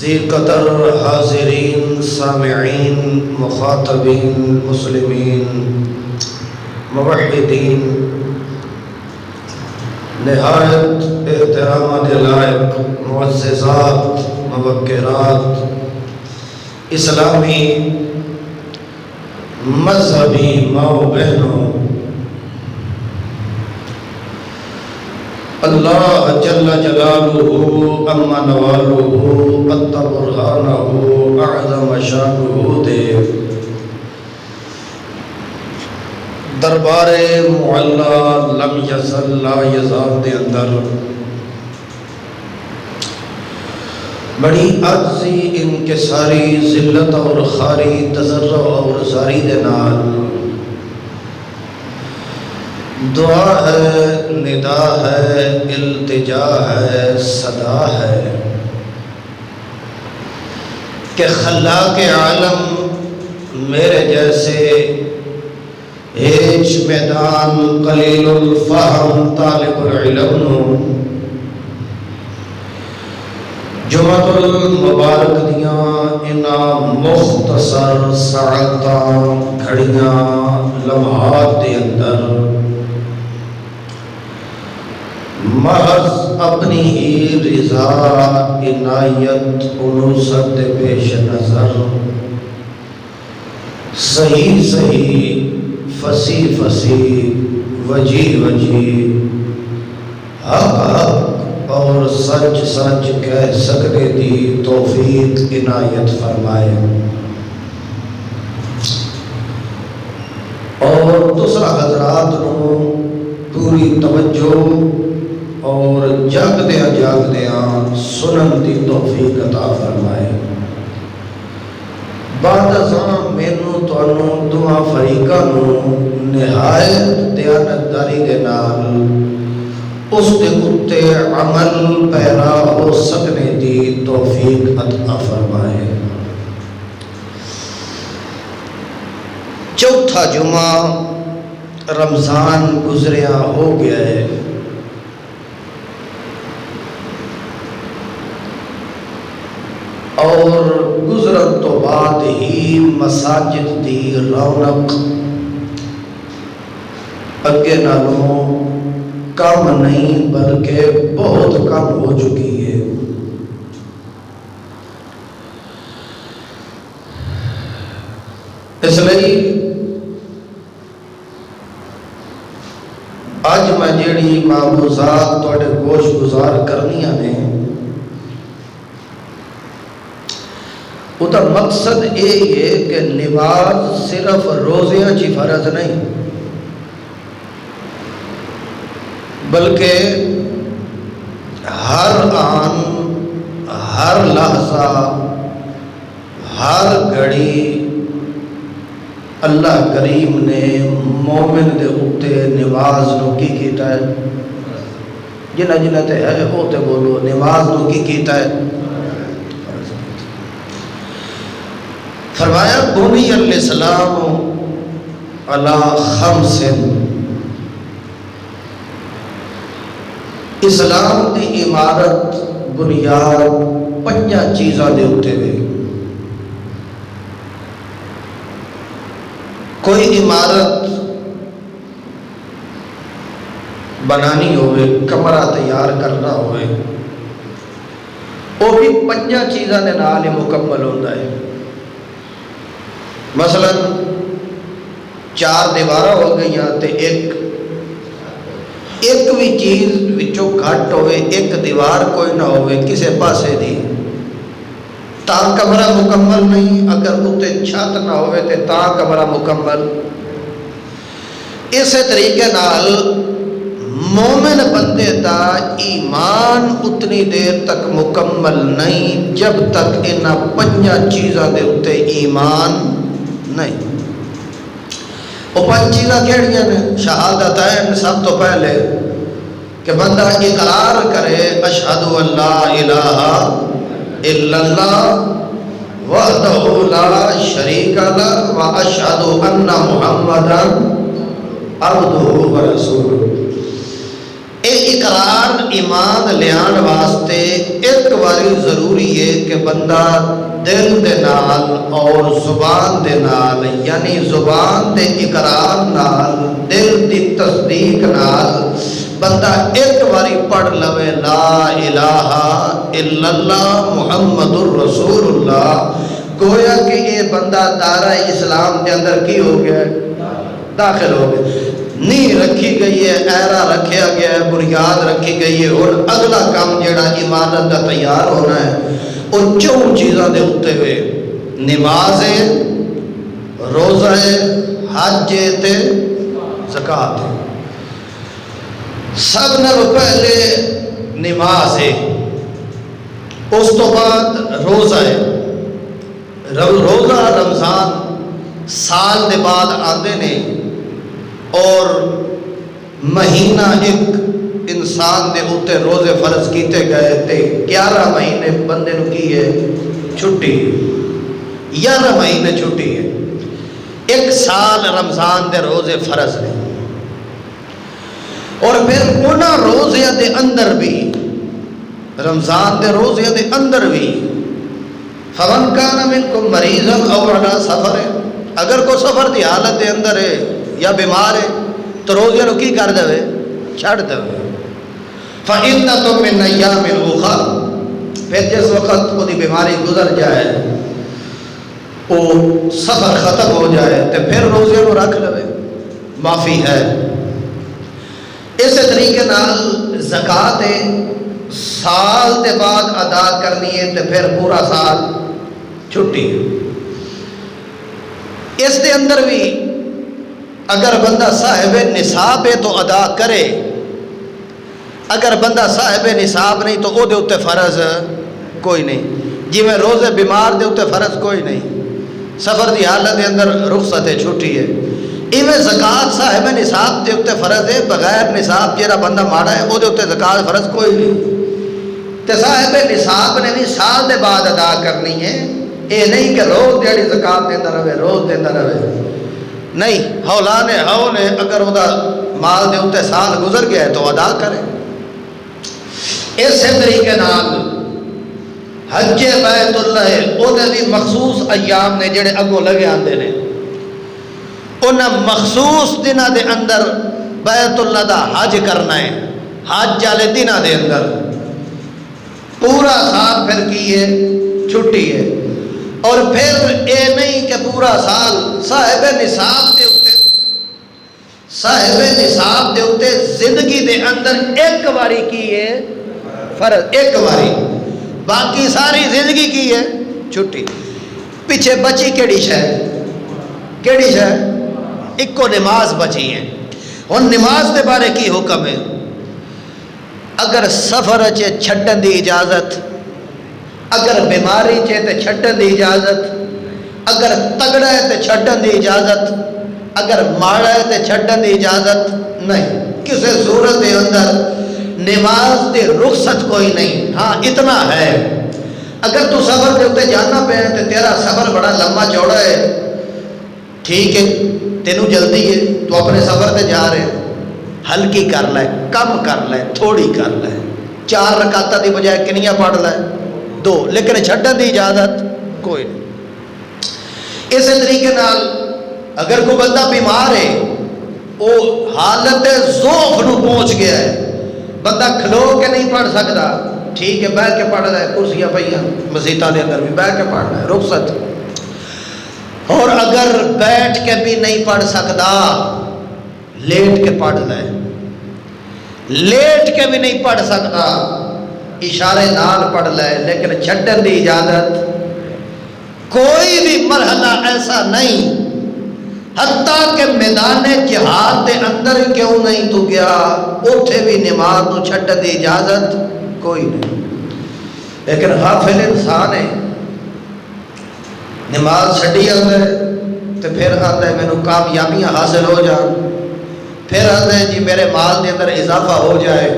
ذی قدر حاضرین سامعین مخاطبین مسلمین موحدین، نہایت احترام لائق معززات موقرات، اسلامی مذہبی ماؤ بہنوں، اللہ جل جلالہ اما نوالہ قد برہانہ اعظم شانہ دے دربار معلا لم یزل لا یزال دے اندر بڑی عجزی انکساری ذلت اور خاری تضرع اور زاری دے نال دعا ہے، ندا ہے، التجا ہے، صدا ہے کہ خلاق عالم میرے جیسے ایچ میدان قلیل الفہم طالب العلم نو جمعۃ المبارک دیاں انہاں مختصر ساعتاں گھڑیاں لمحات دے اندر محض اپنی ہی رضا عنایت انوثت پیش نظر صحیح صحیح فصیح فصیح وجی وجی حق حق اور سچ سچ کہہ سکنے دی توفیق عنایت فرمائے۔ اور دوسرا حضرات نو پوری توجہ اور جاگدیاں سنن دی توفیق عطا فرمائے۔ بعد ازاں مینوں تانوں دعا فریقاں نو نہایت دیانتداری دے نال اس دے اُتے عمل پیرا ہو سکنے دی توفیق عطا فرمائے۔ چوتھا جمعہ رمضان گزریا ہو گیا ہے، اور گزرن تو بعد ہی مساجد دی رونق اگے نالوں کم نہیں بلکہ بہت کم ہو چکی ہے۔ اس لئی اج میں جیڑی معموزات تواڈے گوش گزار کرنیاں نے اُتا مقصد یہ ہے کہ نماز صرف روزیاں چی فرض نہیں بلکہ ہر آن، ہر لحظہ، ہر گھڑی اللہ کریم نے مومن دے اُتے نماز نو کی کیتا ہے۔ جنہ جنہ تے ہے وہ تے بولو نماز نو کی کیتا ہے۔ فرمایا بنی الاسلام علی خمس، اسلام دی عمارت بنیاد 5 چیزاں دے اُتے ہوئے۔ کوئی عمارت بنانی ہوئے، کمرہ تیار کرنا ہوئے، وہ بھی 5 چیزاں دے نال مکمل ہوتا ہے۔ مثلا 4 دیوارہ ہو گئی تے ایک بھی چیز وچوں گھٹ ہوئے، ایک دیوار کوئی نہ ہوئے کسے پاسے دی، تا کمرہ مکمل نہیں۔ اگر اُتے چھت نہ ہوئے تے تا کمرہ مکمل۔ اسی طریقے نال مومن بندے دا ایمان اتنی دیر تک مکمل نہیں جب تک انہاں 5 چیزاں دے اُتے ایمان نہیں۔ وہ 5 چیزاں کیڑیاں نے؟ شہادتین سب تو پہلے کہ بندہ اقرار کرے اشہد ان لا الہ الا اللہ وحدہ لا شریک لہ واشہد ان محمدا عبدہ ورسولہ۔ اقرار ایمان لیان واسطے ایک باری ضروری ہے کہ بندہ دل دے نال اور زبان دے نال، یعنی زبان دے اقرار نال دل دی تصدیق نال بندہ ایک باری پڑھ لوے لا الہ الا اللہ محمد الرسول اللہ، گویا کہ یہ بندہ دائرہ اسلام کے اندر کی ہو گیا ہے؟ داخل ہو گیا۔ نہیں رکھی گئی ہے، ایرا رکھیا گیا ہے، بنیاد رکھی گئی ہے، اور اگلا کام جڑا عمارت کا تیار ہونا ہے وہ چون چیزاں دے اتے ہوئے نماز ہے، روزہ ہے، حج ہے تے زکات ہے۔ سب نال پہلے نماز ہے، اس تو بعد روزہ ہے۔ روزہ رمضان سال دے بعد آندے نے، اور مہینہ ایک انسان دے اتے روزے فرض کیتے گئے تے 11 مہینے بندے نو کی ہے چھٹی، 11 مہینے چھٹی ہے، ایک سال رمضان دے روزے فرض نے۔ اور پھر انہاں روزے دے اندر بھی، رمضان دے روزے دے اندر بھی فمن کان منکم مریضا او علی سفر، اگر کوئی سفر دی حالت دے اندر ہے یا بیمار ہے تو روزے نو کی کر دے، چھڑ دے۔ فَعِدَّةٌ مِّنْ أَيَّامٍ أُخَرَ، پھر جس وقت وہ دی بیماری گزر جائے، وہ سفر ختم ہو جائے تو پھر روزے نو رکھ لے، معافی ہے۔ اس طریقے نال زکات ہے، سال دے بعد ادا کرنی ہے تو پھر پورا سال چھٹی ہے۔ اس دے اندر بھی اگر بندہ صاحب نصاب ہے تو ادا کرے، اگر بندہ صاحب نصاب نہیں تو او دے اتے فرض کوئی نہیں، جی میں روزے بیمار دے اتے فرض کوئی نہیں، سفر دی حالت دے اندر رخصت ہے، چھٹی ہے۔ ایویں زکات صاحب نصاب دے اتے فرض ہے، بغیر نصاب جیڑا بندہ ماڑا ہے او دے اتے زکات فرض کوئی نہیں۔ تے صاحب نصاب نے بھی سال دے بعد ادا کرنی ہے، اے نہیں کہ روز دیڑی زکات دیندہ رہے، روز دیندہ رہے، نہیں، ہولے اگر وہ مال دے اتے سال گزر گیا ہے تو ادا کرے۔ اسی طریقے نال حج بیت اللہ، وہ بھی مخصوص ایام نے جڑے اگوں لگے آندے نے، ان مخصوص دنوں دے اندر بیت اللہ دا حج کرنا ہے، حج والے دنوں دے اندر پورا سال پھر کی ہے چھٹی ہے۔ اور پھر اے نہیں کہ پورا سال صاحب نصاب دے اتے، صاحب نصاب دے اتے زندگی دے اندر ایک باری کی ہے فرض، ایک باری، باقی ساری زندگی کی ہے چھٹی۔ پیچھے بچی کیڑی شے، کیڑی شے؟ ایک کو نماز بچی ہے۔ ہن نماز دے بارے کی حکم ہے؟ اگر سفر چے چھڈن دی اجازت، اگر بیماری چے تے چھڈن دی اجازت، اگر تگڑا ہے تے چھڈن دی اجازت، اگر ماڑا ہے تے چھڈن دی اجازت نہیں، کسی صورت دے اندر نماز دے رخصت کوئی نہیں۔ ہاں اتنا ہے، اگر تو سفر دے اتے جانا پہ تے تیرا سفر بڑا لمبا چوڑا ہے، ٹھیک ہے، تینوں جلدی ہے، تو اپنے سفر تے جا رہے، ہلکی کر لے، کم کر لے، تھوڑی کر لے، 4 رکعتاں دی بجائے کنیاں پڑھ لے، 2، لیکن چھڈن دی اجازت کوئی نہیں۔ اس طریقے نال اگر کوئی بندہ بیمار ہے، وہ حالت ضعف نو پہنچ گیا ہے، بندہ کھلو کے نہیں پڑھ سکتا، ٹھیک ہے، بیٹھ کے پڑھ لے، کرسیاں پئیاں مسجداں دے اندر بھی بیٹھ کے پڑھ لے، رخصت۔ اور اگر بیٹھ کے بھی نہیں پڑھ سکتا، لیٹ کے پڑھ لے، لیٹ کے بھی نہیں پڑھ سکتا، اشارے نال پڑھ لے، لیکن چھڈن دی اجازت کوئی بھی مرحلہ ایسا نہیں، حتیٰ کہ میدان جہاد دے اندر کیوں نہیں تو گیا، اوتھے بھی نماز تو چھڈن دی اجازت کوئی نہیں۔ لیکن غافل انسان ہے، نماز چھڈی آتا ہے تو پھر آتا ہے مینوں کامیابیاں حاصل ہو جان، پھر آتا ہے جی میرے مال دے اندر اضافہ ہو جائے،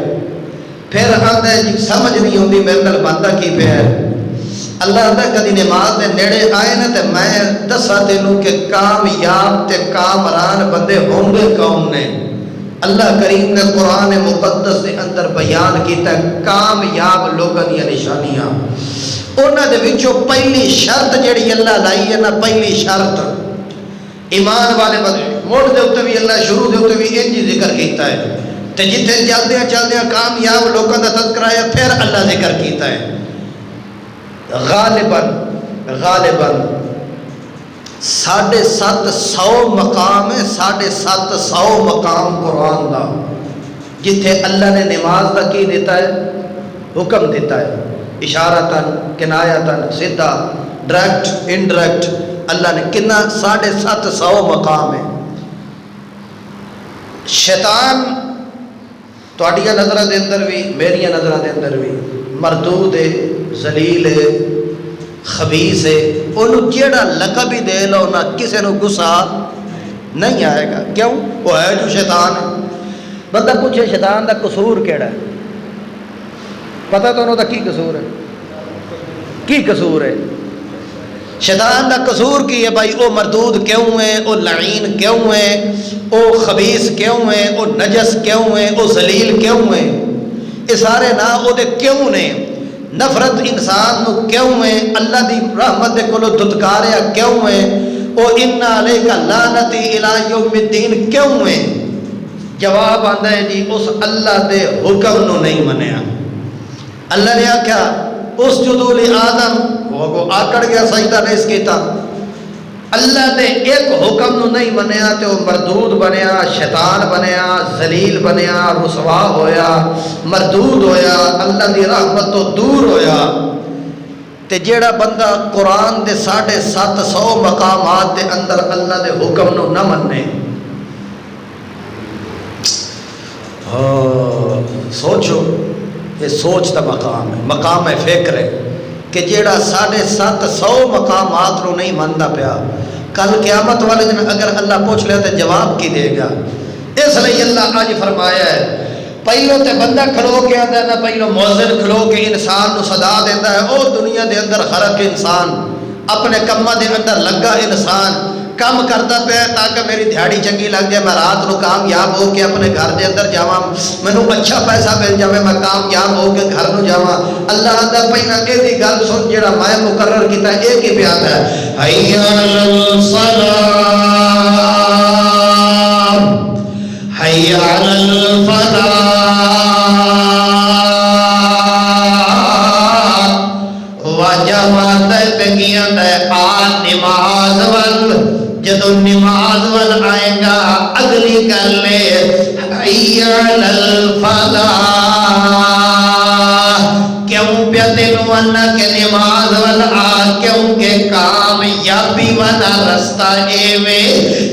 پھر آتا ہے جی سمجھ نہیں ہوتی میرے نال بندہ کی پہ ہے۔ اللہ آتا ہے کدی نماز دے نیڑے آئے نا تو میں دسا تینوں کہ کامیاب تے کامران بندے ہوں گے کون نے، اللہ کریم نے قرآن مقدس کے اندر بیان کیتا ہے کامیاب لوگوں کی نشانیاں. انہاں دے وچوں پہلی شرط جڑی اللہ لائی ہے نا، پہلی شرط ایمان والے بندے موڑ دے اوتے بھی اللہ شروع دے اوتے بھی انج ذکر کیتا ہے، تے جتھے چلدیاں چلدیاں کامیاب لوگوں دا تذکرہ ہے پھر اللہ ذکر کیتا ہے. غالباً 750 مقام ہے، 750 مقام قرآن دا جتھے اللہ نے نماز دا کی دیتا ہے، حکم دیتا ہے، اشارتاً کنایتاً سیدھا ڈائریکٹ انڈائریکٹ اللہ نے کنا 750 مقام ہے. شیطان تواڈیاں نظراں دے اندر بھی میریاں نظراں دے اندر بھی مردود ہے، ذلیل ہے، خبیث ہے. انہوں جیڑا لقب ہی دے لو نہ کسی نو غصہ نہیں آئے گا. کیوں؟ وہ ہے جو شیطان ہے. بندہ پوچھے شیطان دا قصور کیڑا ہے؟ پتہ تو انہوں دا کی قصور ہے؟ کی قصور ہے؟ شیطان دا قصور کی ہے بھائی؟ او مردود کیوں ہے؟ او لعین کیوں ہے؟ او خبیث کیوں ہے؟ او نجس کیوں ہے؟ او ذلیل کیوں ہے؟ یہ سارے نا او دے کیوں نے. نفرت انسان نو کیوں ہے؟ اللہ دی رحمت دے کولو دھتکاریا کیوں ہے؟ او ان علیک لعنتی الی یوم الدین کیوں ہے؟ جواب آندا ہے جی اس اللہ دے حکم نو نہیں منیا. اللہ نے آکھیا اسجدوا لآدم، وہ آکڑ گیا سجدہ نہیں کیتا. اللہ دے ایک حکم نو نہیں منیا تے وہ مردود بنیا، شیطان بنیا، ذلیل بنیا، رسوا ہویا، مردود ہویا، اللہ دی رحمت تو دور ہویا. تے جیڑا بندہ قرآن دے 750 مقامات دے اندر اللہ دے حکم نو نہ مننے، سوچو یہ سوچ دا مقام ہے، مقام ہے فکر ہے کہ جیڑا 750 مقامات رو نہیں مانتا پیا، کل قیامت والے دن اگر اللہ پوچھ لیا تو جواب کی دے گا. اس لیے اللہ آج فرمایا ہے پہلو تے بندہ کھلو کے آتا ہے نا، پہلو مؤذن کھلو کے انسان نو صدا دیتا ہے او دنیا دے اندر خرق انسان، اپنے کماں دے اندر لگا انسان کام کرتا پیا تاکہ میری دیہڑی چنگی لگ جائے، میں رات نو کامیاب ہو کے اپنے گھر دے اندر جاواں، مینوں اچھا پیسہ مل جاوے، میں کامیاب ہو کے گھر نو جاواں. اللہ آندا پہلا اے دی گل سن جڑا میں مقرر کیتا ہے اے کی بیان ہے حی علی الصلاۃ حی علی الفلاح وجمعت بگیاں آ نماز ول. جدو نماز ول آئے گا اگلی کر لے حی علی الفلاح. کیوں پیا تینوں انا کہ نماز ول آ؟ کیونکہ کامیابی والا رستہ اے وے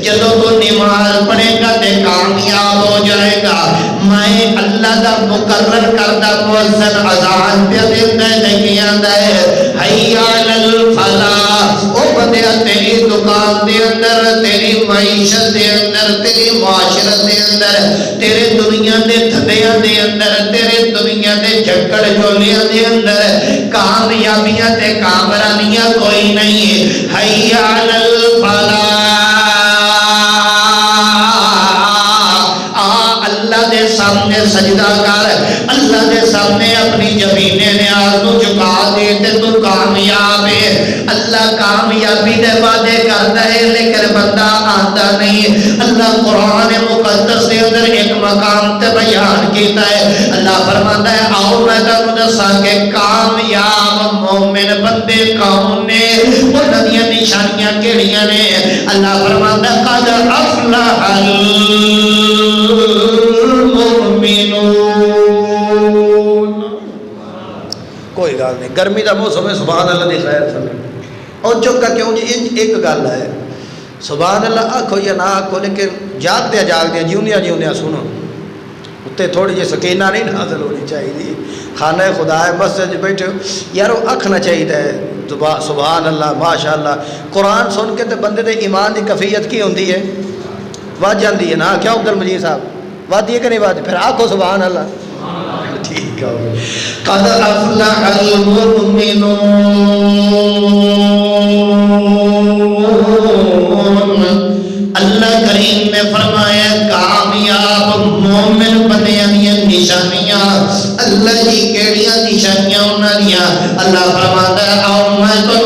جدو تو نماز پڑھے گا تے کامیاب ہو جائے گا. میں اللہ دا مقرر کردہ مؤذن اذان پہ دیتا ہے لیکن آندا ہے حی علی الفلاح. او بندیا تیری دکان دے اندر، تیری معیشت دے اندر، تیری معاشرت دے اندر، تیرے دنیا دے دھندیاں دے اندر، تیرے دنیا دے جھکڑ جولیاں دے اندر کامیابیاں تے کامرانیاں کوئی نہیں. حی علی الفلاح. اللہ دے سامنے سجدہ کر، اللہ دے سامنے اپنی جبین نیاز کو چکا دے تے تو کامیاب ہے. اللہ کامیابی دے وعدے کرتا ہے لیکن بندہ آتا نہیں. اللہ قرآن مقدس دے اندر ایک مقام تے بیان کیتا ہے. اللہ فرماتا ہے آؤ میں تانوں دساں کہ کامیاب مومن بندے کون نے، انہاں دیاں نشانیاں کیڑیاں نے. اللہ فرماتا ہے قد افلح کوئی گل نہیں، گرمی دا موسم ہے، سبحان اللہ دی خیر سمجھ. اور چکا کیوں جی ایک گل ہے، سبحان اللہ آکھو یا نہ آکھو لیکن جاگدیا جاگدیا جیوندیا جیوندیا سنو، اتنے تھوڑی جی سکینہ نہیں نازل ہونی چاہیے. خانہ خدا ہے مسجد بیٹھے یارو آکھنا چاہیے سبحان اللہ ماشاء اللہ. قرآن سن کے تے بندے دے ایمان دی کیفیت کی ہوندی ہے؟ واد جاندی ہے نا. کیا عبد المجید صاحب واد یہ کہ نہیں واد؟ پھر آکھو سبحان اللہ. ٹھیک ہے. قد افلح المؤمنون. اللہ کریم نے فرمایا کامیاب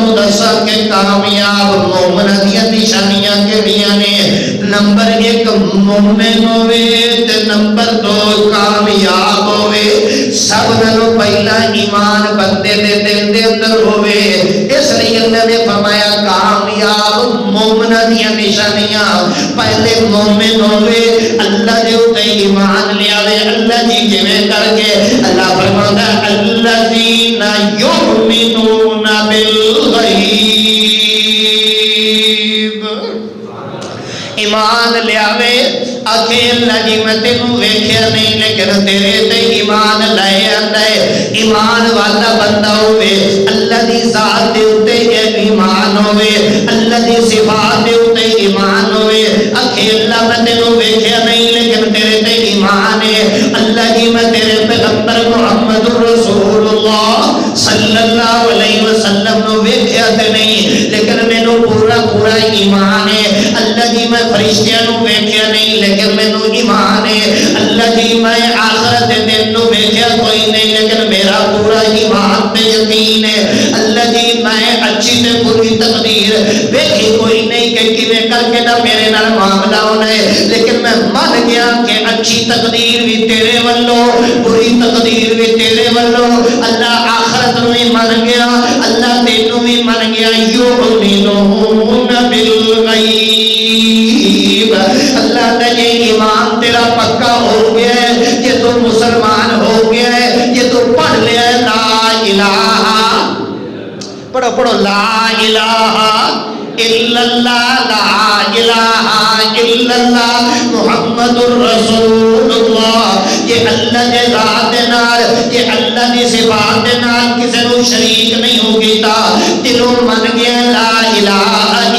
تینوں دساں کہ کامیاب مومن دیاں نشانیاں کیڑیاں نے۔ نمبر 1 مومن ہوے تے نمبر 2 کامیاب ہوے۔ سب نالوں پہلا ایمان بندے دے دل دے اندر ہوے۔ اس لیے اللہ نے فرمایا کامیاب مومن دیاں نشانیاں، پہلے مومن ہوے، اللہ دے اوتے ایمان لیاوے۔ اللہ جی کیویں کر کے؟ اللہ فرماتا ہے الذین یؤمنون بالغیب، ایمان لیاوے آکھے اللہ جی میں تینوں ویکھیا نہیں لیکن تیرے تے ایمان لائے آندا ہے۔ ایمان والا بندہ ہوئے، اللہ دی ذات دے اوتے ایمان ہوئے، اللہ دی صفات دے اوتے ایمان ہوئے، آکھے اللہ میں تینوں ویکھیا نہیں لیکن تیرے تے ایمان ہے۔ اللہ جی میں تیرے پیغمبر محمد رسول اللہ صلی اللہ علیہ وسلم نو ویکھیا تے نہیں لیکن مینوں پورا پورا ایمان ہے۔ اللہ جی میں فرشتیاں نو ویکھیا نہیں لیکن مینوں ایمان ہے۔ اللہ جی میں آخرت دن نو ویکھیا کوئی نہیں لیکن میرا پورا ایمان تے یقین ہے۔ اللہ جی میں اچھی تے بری تقدیر ویکھی کوئی نہیں کہ کیویں کر کے نہ میرے نال معاملہ ہونا ہے لیکن میں مان گیا کہ اچھی تقدیر بھی تیرے والوں، بری تقدیر بھی تیرے والوں۔ اللہ آخرت نو بھی مان گیا، اللہ تینوں بھی مان گیا۔ یؤمنون بالغیب، اللہ نے یہ ایمان تیرا پکا ہو گیا ہے، یہ تو مسلمان ہو گیا ہے، یہ تو پڑھ لیا ہے لا الہ، پڑھو پڑھو لا الہ الا اللہ، لا الہ الا اللہ محمد الرسول اللہ۔ یہ اللہ دے ذات دے نال، یہ اللہ دی صفات دے نال کسے نو شریک نہیں ہو گیتا، دلوں من گیا لا الہ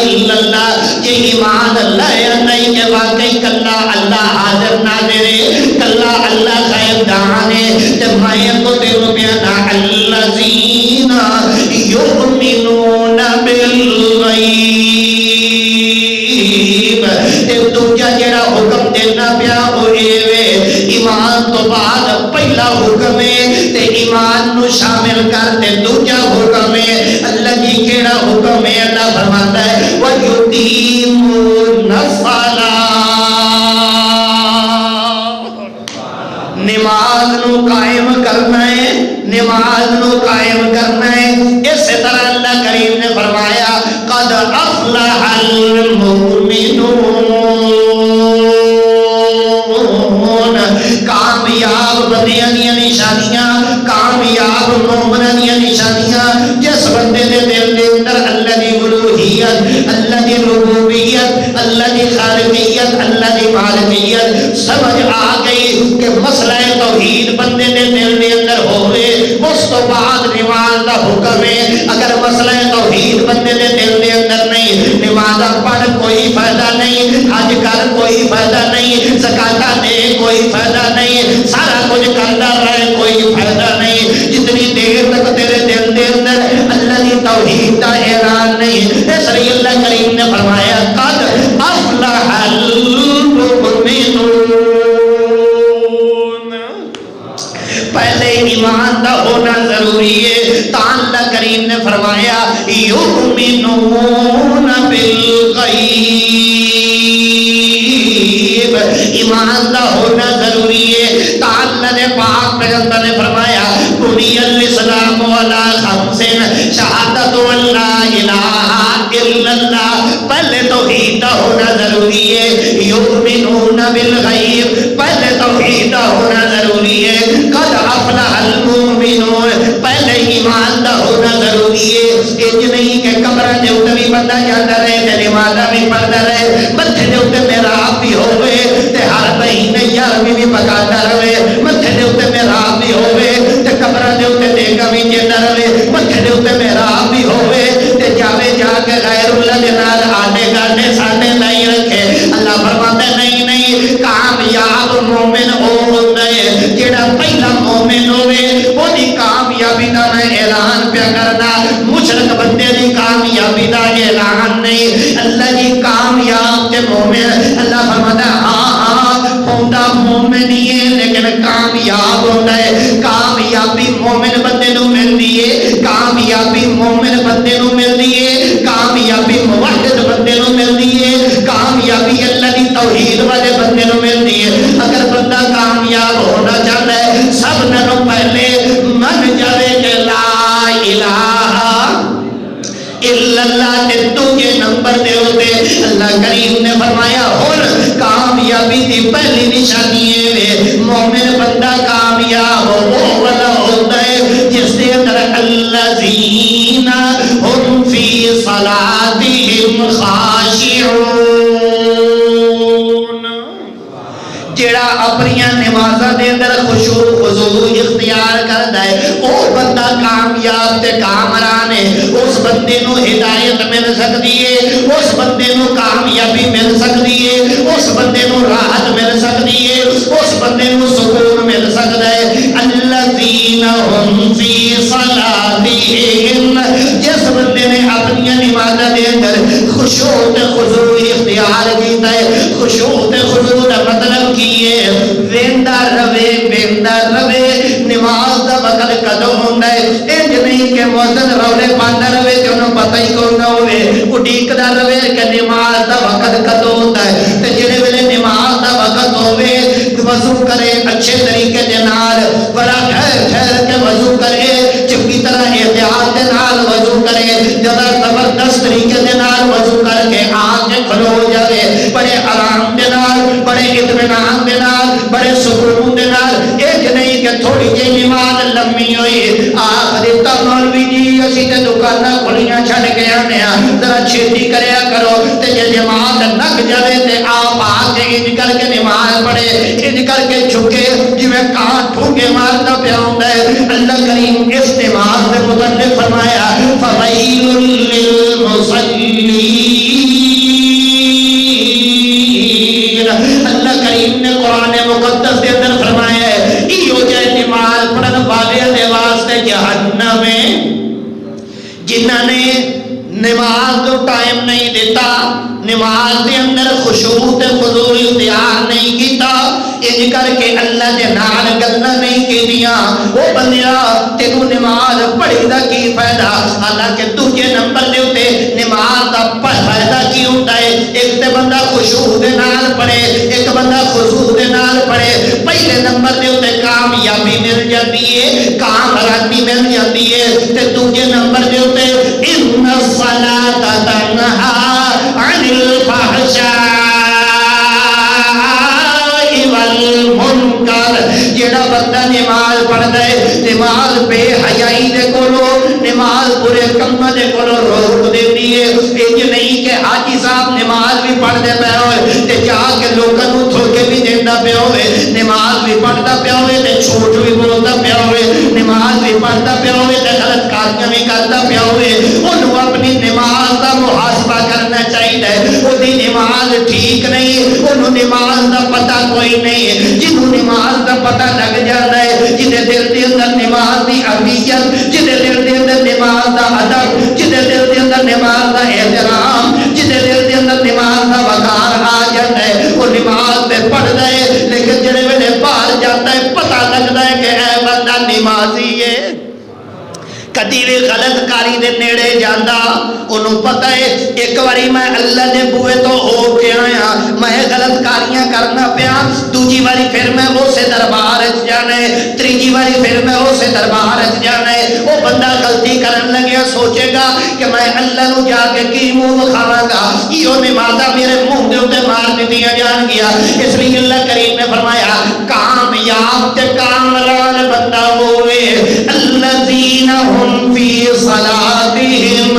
الا اللہ۔ یہ ایمان اللہ ہے نہیں کہ واقعی کلا اللہ حاضر ناظر ہے، کلا اللہ غیب دان ہے۔ جب میں کو تیروں بیانا الذین یؤمنون بالغیب، دوجا جڑا حکم دینا پیا ہوئے ایمان تو بعد پہلا حکم ہے تے ایمان نو شامل کر تے دوجا حکم ہے۔ اللہ جی کیڑا حکم ہے؟ اللہ فرماتا ہے وَيُقِيمُونَ الصَّلَاةَ، نماز نو قائم کرنا ہے، نماز نو قائم کرنا ہے۔ اس طرح اللہ کریم نے فرمایا قد افلح المؤمنون، کامیاب بندیاں دیاں نشانیاں، کامیاب مومناں دیاں نشانیاں، جس بندے دے دل دے اندر اللہ دی الوہیت، اللہ دی ربوبیت، اللہ دی خالقیت، اللہ دی مالکیت سمجھ آ گئی کہ مسئلہ توحید بندے دے دل دے اندر ہوئے، اس تو بعد نماز دا حکم ہے۔ اگر مسئلہ توحید بندے دے دل دے اندر نہیں، نماز پڑھ کوئی فائدہ نہیں، حج کر کوئی فائدہ نہیں، زکات دے کوئی فائدہ نہیں، سارا کچھ کرتا رہے کوئی فائدہ نہیں، جتنی دیر تک تیرے دل دے اندر اللہ کی توحید کا اعلان نہیں۔ اس لیے اللہ کریم نے فرمایا قد افلح المؤمنون، پہلے ایمان دا ہونا ضروری ہے۔ تا اللہ کریم نے فرمایا یؤمنون بالغیب، ایمان دا ہونا ضروری ہے۔ تا اللہ نے پاک پیغمبر نے فرمایا بنی الاسلام علی خمس شہادت ان لا الہ الا اللہ، پہلے توحید دا ہونا ضروری ہے۔ یؤمنون بالغیب، پہلے توحید دا ہونا ضروری ہے۔ قد افلح المؤمنون، پہلے ایمان دا ہونا ضروری ہے۔ انج نہیں کہ قبر دے اوتے بھی بندہ جاندا رہے تے نماز بھی پڑھدا رہے، متھے دے اوتے محراب بھی ہوے تے ہر مہینے 11ویں بھی پکاتا رہے، متھے دے اوتے محراب بھی ہوے تے قبر دے اوتے دیگا بھی جیندا رہے، متھے دے اوتے محراب بھی ہوے تے جاوے جا کے غیر اللہ دے نال آٹے گاٹے ساڈے نہیں رکھے۔ اللہ فرماتا ہے نہیں نہیں، کامیاب مومن او ہوندا ہے جیڑا پہلا مومن ہوے، اودی کامیابی دا میں اعلان پیا کردا، مشرک بندے دی کامیابی دا اعلان نہیں۔ اللہ جی کامیاب تے مومن، اللہ فرماتا ہے ہاں ہاں ہوندا مومن ہی ہے لیکن کامیاب ہوندا ہے۔ کامیابی مومن بندے نو ملدی ہے، کامیابی مومن بندے نو ملدی الا اللہ تے دوجے نمبر دے ہوتے اللہ کریم نے فرمایا ہن کامیابی دی پہلی نشانی ہے مومن بندہ کامیاب وہ والا ہوتا ہے جس دے اندر الذین هم فی صلاتهم خاشعون جڑا اپنی نمازاں دے اندر خشوع خضوع اختیار کردا ہے او بندہ کامیاب تے کامران ہے اس بندے نو ہدایت مل سکدی ہے اس بندے نو کامیابی مل سکدی ہے اس بندے نو راحت مل سکدی ہے اس بندے نو سکون مل سکدا ہے الذین هم فی صلاتهم جس بندے نے اپنی نمازاں دے اندر خشوع تے خضوع اختیار کیتا ہے خشوع تے خضوع دا مطلب کی ویندا رہے نماز دا وقت کدوں ہوندا ہے انج نہیں کہ مؤذن رولے پاندا رہے تے انہوں پتہ ہی کوئی نہ ہوے اڈیکدا رہے کہ نماز دا وقت کدوں ہوندا ہے تے جڑے ویلے نماز دا وقت ہوے وضو کرے اچھے طریقے دے نال بڑا ٹھہر کے وضو کرے چنگی طرح احتیاط دے نال وضو کرے ذرا زبردست طریقے دے نال وضو کر کے آ کے کھلو جاوے بڑے آرام دے نال بڑے اطمینان دے نال بڑے سکون دے نال ایک نہیں کہ تھوڑی جی نماز لمبی ہوئی آخری تا مولوی جی اسی تے دکاناں کھلیاں چھڈ کے آنے ذرا چھیتی کریا کرو تے جے جماعت لگ جاوے تے آپ آ کے انج کر کے نماز پڑھے انج کر کے جھکے جویں کان ٹھونکے ماردا پیا ہوندا ہے اللہ کریم اس نماز دے متعلق فرمایا فویل للمصلین اللہ کریم نے قرآن مقدس کے اندر فرمایا ہے ایو جائے نماز پڑھن والے دے واسطے جہنم میں جنہاں نے نماز کو ٹائم نہیں دیتا نماز دے اندر خشوع تے خضوع اختیار نہیں کیتا انج کر کے اللہ دے نال گلاں نہیں کیتیاں او بندیا تینوں نماز پڑھی دا کی فائدہ حالانکہ دوجے نمبر دے اوتے نماز دا فائدہ کی ہوندا ہے ایک تے بندہ خشوع دے نال پڑھے ایک بندہ خضوع دے نال پڑھے پہلے نمبر دے اوتے کامیابی مل جاتی ہے کامرانی مل جاتی ہے تے دوجے نمبر دے اوتے ان الصلاۃ تنہا عن الفحشاء والمنکر جڑا بندہ نماز پڑھدا ہے نماز بے حیائی دے کولو نماز برے کماں دے کولو روک دیندی ہے انج نہیں کہ حاجی صاحب نماز بھی پڑھدے پے ہوئے تے جا کے لوکاں نوں تھوکے بھی دیندا پیا ہوئے نماز بھی پڑھدا پیا ہوئے تے جھوٹ بھی بولدا پیا ہوئے نماز بھی پڑھدا پیا ہوئے تے غلط کاریاں بھی کردا پیا ہوئے اونوں اپنی نماز دا محاسبہ کرنا چاہیے اودی نماز ٹھیک نہیں اونوں نماز دا پتہ کوئی نہیں جنوں نماز دا پتہ لگ جاندا ہے جدے دل دے اندر نماز دی اہمیت جدے دل دے اندر نماز دا ادب جدے دل دے اندر نماز دا احترام جدے دل دے اندر نماز دا وقار آ جاندا ہے وہ نماز تے پڑھدا ہے لیکن جڑے ویلے باہر جاتا ہے پتہ لگدا ہے کہ اے بندہ نمازی ہے کدی بھی غلط کاری دے نیڑے جاندا انہوں پتہ ہے ایک واری میں اللہ دے بوئے تو ہو کے آیا میں غلط کاریاں کرنا پیا دوجی واری پھر میں اسے دربار جانے تریجی واری پھر میں اسے دربار جانے وہ بندہ غلطی کرن لگیا سوچے گا کہ میں اللہ نو جا کے کی منہ کھاواں گا یہ نمازاں میرے منہ دے اوتے مار دتیاں جان گیا اس لیے اللہ کریم نے فرمایا کامیاب تے کامران بندہ ہوئے الذین هم فی صلاتهم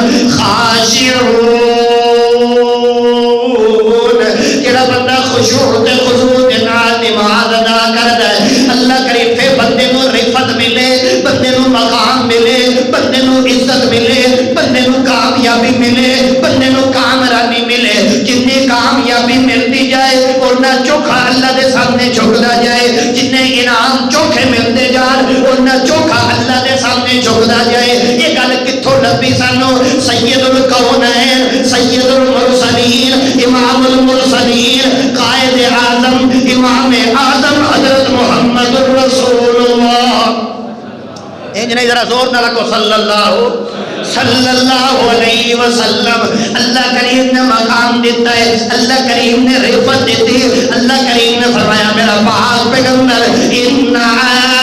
خاشعون جڑا بندہ خشوع تے خضوع دے نال نماز ادا کردا ہے اللہ کریم پھر بندے نو رفت ملے بندے نو مقام ملے بندے نو عزت ملے بندے نو کامیابی ملے بندے نو کامرانی ملے جتنی کامیابی ملتی جائے اُتنا چوکھا اللہ دے سامنے جھکدا جائے جتنے انعام چوکھے ملتے جان اُتنا چوکھا اللہ دے سامنے جھکدا جائے یہ گل کتھوں لبھی سانو سید الکونین سید المرسلین امام المرسلین قائد اعظم امام اعظم حضرت محمد رسول اللہ انج نہیں ذرا زور نہ رکھو صلی اللہ علیہ وسلم اللہ کریم نے مقام دیتا ہے اللہ کریم نے رفت دیتی ہے اللہ کریم نے فرمایا میرا پاک پیغمبر اعطیناک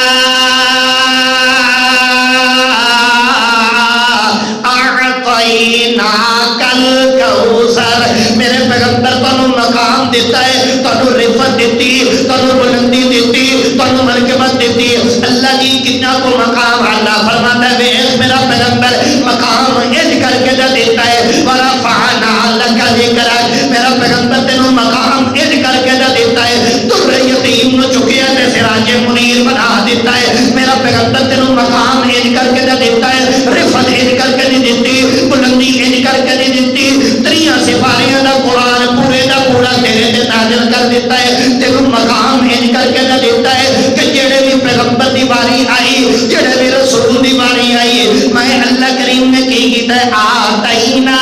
اعطیناک الکوثر، میرے پیغمبر تانوں مقام دیتا ہے، تانوں رفعت دیتی، تانوں بلندی دیتی، تانوں مرتبت دیتی۔ اللہ جی کتنا کو مقام اللہ فرماتا ہے، میرا پیغمبر مقام اج کر کے دیتا ہے، ورفعنا لک ذکرک، میرا پیغمبر تینوں مقام اج کر کے دیتا ہے، در یتیم نو چکیا تے سراج منیر بنا دیتا ہے، میرا پیغمبر تینوں مقام اج کر کے دیتا ہے، رفعت اج کر کے نہیں دیتی، بلندی اج کر کے نہیں دیتی، تریاں سپاریاں دا قرآن پورے دا پورا تیرے تے نازل کر دیتا ہے، تینوں مقام اج کر کے دیتا ہے کہ جڑے بھی پیغمبر دی باری آئی، جڑے بھی رسول دی باری آئی، میں اللہ کریم نے کی کیتا ہے آتینا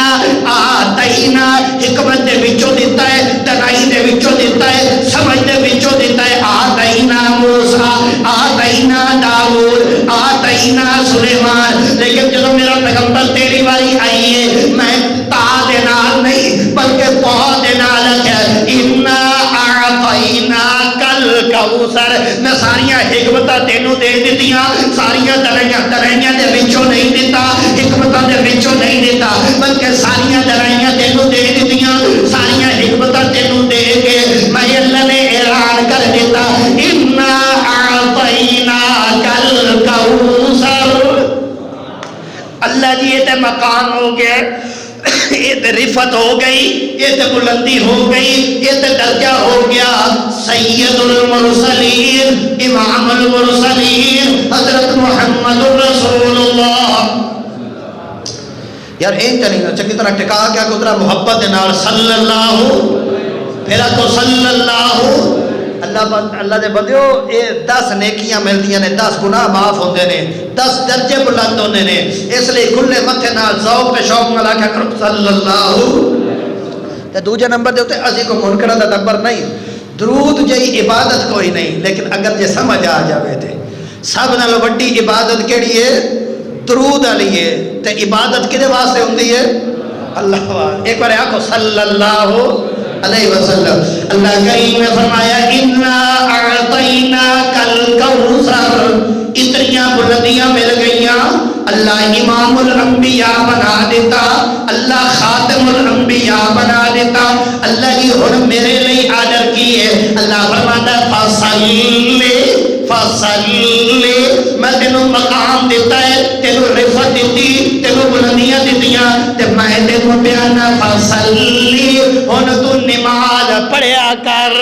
آتینا، حکمت دے وچوں دیتا ہے، دانائی دے وچوں دیتا ہے، سمجھ دے وچوں دیتا ہے، آتینا موسیٰ آتینا داؤد آتینا سلیمان۔ لیکن جب میرا پیغمبر تیری باری آئی ہے، میں تا دے نال نہیں بلکہ پا دے نال ہے، انا اعطیناک الکوثر، میں ساریاں حکمتاں تینوں دے دتیاں، ساریاں درائیاں دے وچوں نہیں دیتا، حکمتاں دے وچوں نہیں دیتا، بلکہ ساریاں درائیاں تینوں دے دتیاں، ساریاں حکمتاں تینوں دے کے میں اللہ نے اعلان کر دیتا، انا اعطیناک الکوثر۔ اللہ جی یہ تے مقام ہو گیا، یہ تے رفت ہو گئی، یہ تے بلندی ہو گئی، یہ تے درجہ ہو گیا سید المرسلین امام المرسلین حضرت محمد رسول اللہ۔ یار این چلی نا چنگی طرح ٹکا کیا کہ ادھر محبت دے نال صلی اللہ، پھر تو صلی اللہ، اللہ دے بندیو یہ 10 نیکیاں ملدیاں نے، 10 گناہ معاف ہوندے نے، 10 درجے بلند ہوندے نے، اس لیے کھلے متھے نال ذوق تے شوق نال آکھیا کرو صلی اللہ۔ تے دوجے نمبر دے اوتے اسی کو منکرہ دا نمبر نہیں، درود جئی عبادت کوئی نہیں، لیکن اگر جے سمجھ آ جاوے تے سب نال وڈی عبادت کیڑی ہے؟ درود علی ہے۔ تے عبادت کدے واسطے ہوندی ہے؟ اللہ واسطے۔ ایک بار آکھو صلی اللہ علیہ وسلم۔ اللہ کریم نے فرمایا انا اعطیناک الکوثر، اتنیاں بلندیاں مل گئیاں، اللہ امام الانبیاء بنا دیتا، اللہ خاتم الانبیاء بنا دیتا، اللہ کی ہن میرے لئے آرڈر کی ہے، اللہ فرماتا ہے فصلی فصلی، میں تینوں مقام دیتا ہے، تینوں رفت دیتی، تینوں بلندیاں دیتیاں، تے میں تینوں بیانا فصلی، ہن تو نماز پڑھیا کر۔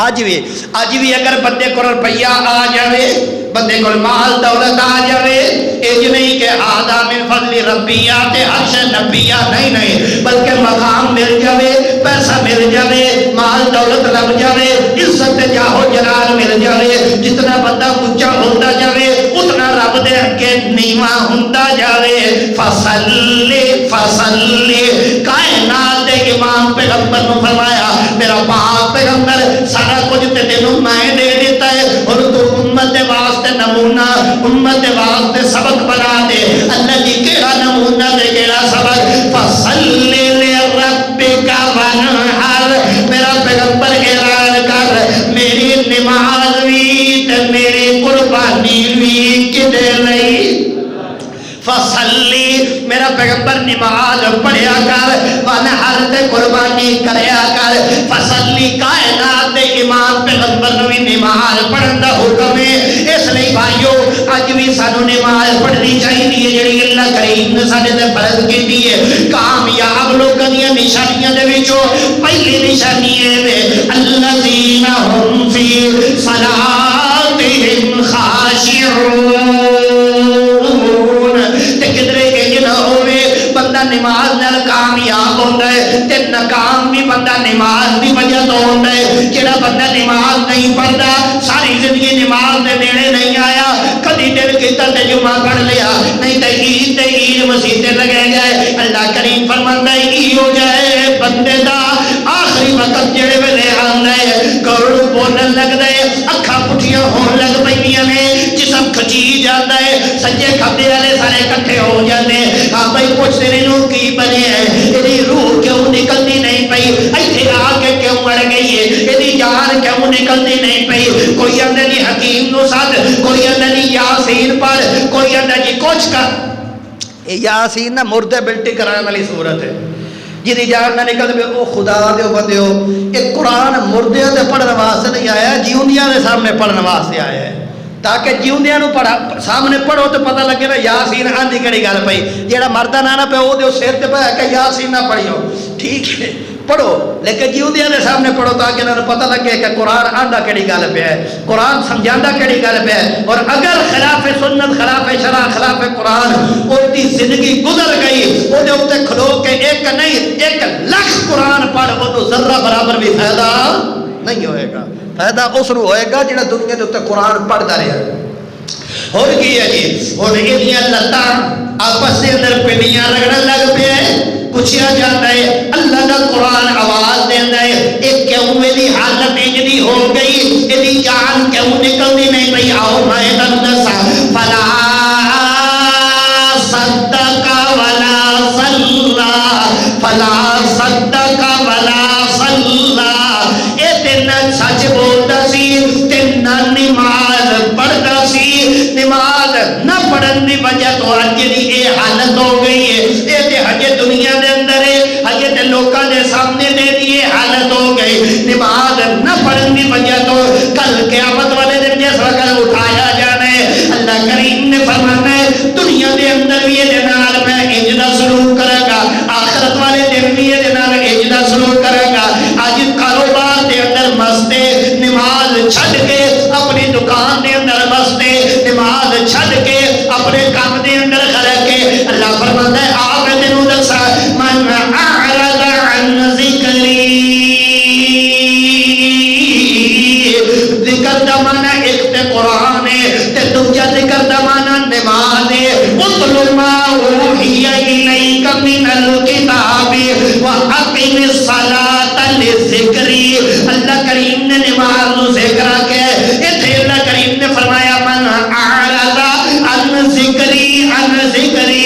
آج بھی اگر بندے کو روپیہ آ جاوے، بندے کو مال دولت آ جاوے، ایج نہیں کہ آدھا من فضل ربیات حرش نبیہ، نہیں، بلکہ مقام مل جاوے، پیسہ مل جاوے، مال دولت لگ جاوے، عزت جاہو جلال مل جاوے، جتنا بندہ اونچا ہوتا جاوے اتنا رب دے کے نیواں ہوتا جاوے۔ فصلی فصلی، کائنات دے امام پیغمبر نے فرمایا میرا پاک پیغمبر سارا کچھ تے تینوں میں دے دیتا ہے، اور تو امت دے واسطے نمونہ، امت دے واسطے سبق بنا دے۔ اللہ جی کیڑا نمونہ دے کیڑا سبق؟ فصلی لربک وانحر، میرا پیغمبر اعلان کر میری نماز بھی تے میری قربانی بھی کدے لئی؟ فصلی، میرا پیغمبر نماز پڑھیا کر، وانحر تے قربانی کریا کر۔ فصلی، کائنات دے امام پیغمبر نے بھی نماز پڑھن دا حکم ہے، اس لیے بھائیو اج بھی سانو نماز پڑھنی چاہیے جڑی اللہ کریم نے ساڈے تے فرض کیتی ہے۔ کامیاب لوکاں دی نشانیاں دے وچوں پہلی نشانی ہے الذین هم فی صلاتہم خاشعون، تے کدرے انج نہ ہوے بندہ نماز نال کامیاب ہوندا ہے تے ناکام بھی بندہ نماز دی وجہ تو ہوندا ہے۔ جڑا بندہ نماز نہیں پڑھدا، ساری زندگی نماز دے نیڑے نہیں آیا، کدی دل کیتا تے جمعہ پڑھ لیا، نہیں تے عید مسیح تے لگے گئے۔ اللہ کریم فرماندا ہے ایو جائے بندے دا آخری وقت جڑے ویلے آندا ہے، گرڑ بولن لگدا ہے، اکھاں پٹھیاں ہون لگ پیندیاں نے، جسم کھچی جاندا ہے، سجے کھبے والے سارے اکٹھے ہو جاندے۔ ہاں بھائی پوچھتے نے نو کی بنے ہے، ایدی روح کیوں نکلتی نہیں پئی، ایتھے آ کے کیوں مر گئی ہے، ایدی جان کیوں نکلتی نہیں پئی؟ کوئی آندا جی حکیم نو سد، کوئی آندا جی یاسین پڑھ، کوئی آندا جی کچھ کر۔ یاسین نہ مردے بلٹی کرانے والی صورت ہے جی جان نہ نکل پہ او خدا دے بندے ہو ایک قرآن مردے دے پڑھنے واسطے نہیں آیا جیوندیاں دے سامنے پڑھنے واسطے آیا ہے تاکہ جیوندیاں نو پڑھا سامنے پڑھو تو پتہ لگے نا یاسین آندھی کڑی گل پئی جیڑا مردہ نہ پہ او دے سر تے پہ کہ یاسین نہ پڑھیو ٹھیک ہے پڑھو لیکن جیوندیاں دے سامنے پڑھو تاکہ انہاں نو پتہ لگے کہ قرآن آندا کڑی گل پہ ہے قرآن سمجھاندا کڑی گل پہ ہے اور اگر خلاف سنت خلاف شرع خلاف قرآن اور دی زندگی گزر گئی او دے اوتے کھلو کے ایک نہیں 1,00,000 قرآن پڑھ او تو ذرہ برابر بھی فائدہ نہیں ہوئے گا فائدہ اس نو ہوئے گا جڑا دنیا دے اوتے قرآن پڑھدا رہیا اور کی ہے جی ہن ایڈیاں لتاں آپس دے اندر پنڈیاں رگڑن لگ پے پوچھا جاتا ہے اللہ کا قرآن آواز دیندا ہے ایک کیوں میری حالت انجدی ہو گئی ایدی جان کیوں نکلدی نہیں پئی آؤ میں تانوں دساں فلا صدق ولا صلى فلا صدق ولا صلى اے تین سچ بولدا سی تے نہ نماز پڑھدا سی نماز نہ پڑھن دی وجہ تو اج دی اے حالت ہو گئی ہے اے تے ہجے دنیا دے اندر ہے ہجے تے لوکاں دے سامنے دے دی حالت ہو گئی نماز نہ پڑھن دی وجہ تو کل قیامت والے دن جس وقت اٹھایا جانا ہے اللہ کریم نے فرمانا ہے دنیا دے اندر بھی یہ نال میں انج دا سلوک کرے گا آخرت والے دن بھی یہ نال انج دا سلوک کرے گا اج کاروبار دے اندر مستے نماز چھڈ کے اپنی دکان دے اندر مستے نماز چھڈ کے اپنے کام دے اندر کھڑے کے اللہ فرماتا ہے آپ تینوں دسا من اعرض عن ذکری ذکر دا معنی ایک تے قرآن ہے تے دوجا ذکر دا معنی نماز ہے اتل ما اوحی الیک من الکتاب واقم الصلاۃ لذکری اللہ کریم نے نماز نو ذکر کیا ایتھے اللہ کریم نے فرمایا من اعرض عن ذکری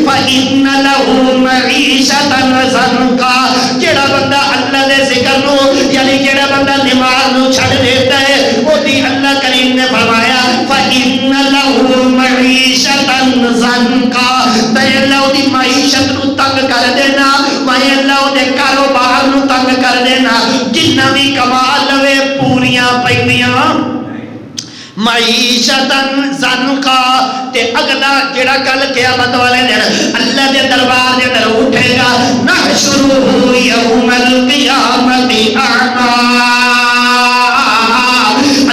فإن له معیشۃ ضنکا جڑا بندہ اللہ دے ذکر نو یعنی جڑا بندہ نماز نو چھڈ دیتا ہے او دی اللہ کریم نے فرمایا فإن له معیشۃ ضنکا تے اللہ دی معیشت نو تنگ کر دینا میں اللہ دے کاروبار نو تنگ کر دینا جنہ بھی کما لوے پوریاں پیندیاں معیشتاً زنقا تے اگلا جڑا کل قیامت والے دن اللہ دے دربار دے اندر اٹھے گا نحشرہ یوم القیامت اعما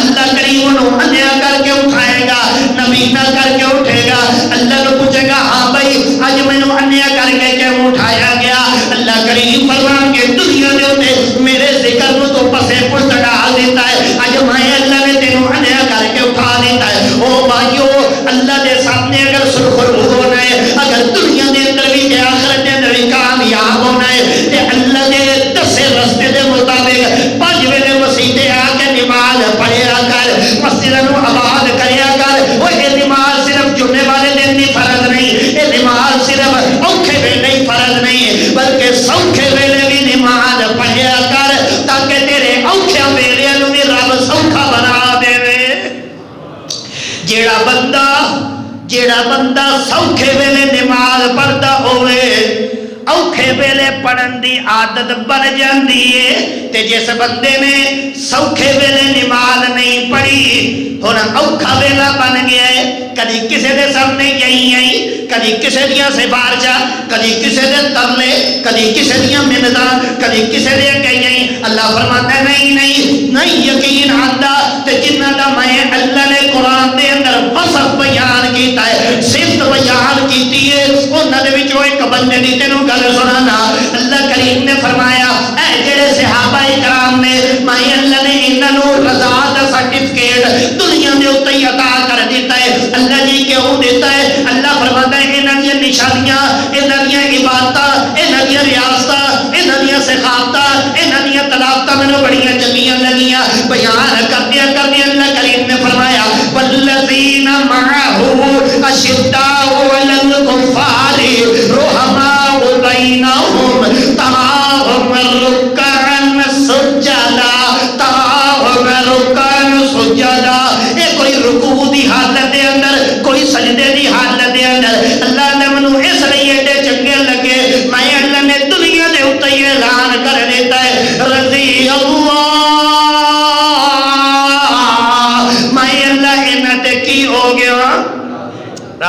اللہ کریم انہوں انیا کر کے اٹھائے گا نبینا کر کے اٹھے گا اللہ نے پوچھے گا ہاں بھائی آج میں نے انیا کر کے کیوں اٹھایا گیا اللہ کریم فرمان کے دنیا دے ہوتے میرے ذکر نو تو پسے پشت ڈال دیتا ہے آج میں اللہ نے تینوں انیا کر کے اٹھا دیتا ہے او بھائیو اللہ دے سامنے اگر سرخرو ہونا ہے اگر دنیا دے اندر بھی کہ آخرت دے اندر بھی کامیاب ہونا ہے تے اللہ دے دسے رستے دے مطابق 5 ویلے مسیحے آ کے نماز پڑھیا کر مسجد نو آباد کریا کر وہ یہ نماز صرف جمعے والے دن نہیں فرض نہیں یہ نماز صرف اوکھے ویلے ہی فرض نہیں بلکہ سوکھے ویلے بھی نماز پڑھیا کر تاکہ تیرے اوکھے ویلے نو بھی رب سوکھا بنا دے جیڑا بندہ سوکھے ویلے نماز پڑھتا ہوئے اوکھے ویلے پڑھن دی عادت بن جاندی ہے تے جس بندے نے سوکھے ویلے نماز نہیں پڑھی ہونا اوکھا ویلا بن گیا ہے کدی کسے دے سامنے یہی آئی کدی کسے دیا سفارشاں کدی کسے دے ترلے کدی کسے دیا منتاں کدی کسے دے کہیں آئی اللہ فرماتا ہے نہیں یقین آتا تے جنہ دا میں اللہ نے قرآن دے اندر وصف بیان کیتا ہے صفت بیان کیتی ہے انہاں دے وچوں ایک بندے دی تینوں گل سنانا اللہ کریم نے فرمایا اے جڑے صحابہ کرام نے میں اللہ نے انہاں نو رضا دا سرٹیفکیٹ دنیا دے اوتے عطا کر دیتا ہے اللہ جی کیوں دیتا ہے اللہ فرماتا ہے انہاں دی نشانیاں انہاں دی عبادتاں انہاں دی ریاستاں انہاں دی ثقافتاں انہاں دی تلاوتاں میں بڑیاں چنگیاں لگیاں بیان کردے اللہ کریم نے فرمایا والذین معه اشداء علی الکفار رحماء بینہم تراہم رکعا سجدا اے کوئی رکوع دی حالت دے اندر کوئی سجدے دی حالت دے اندر اللہ نے منو اس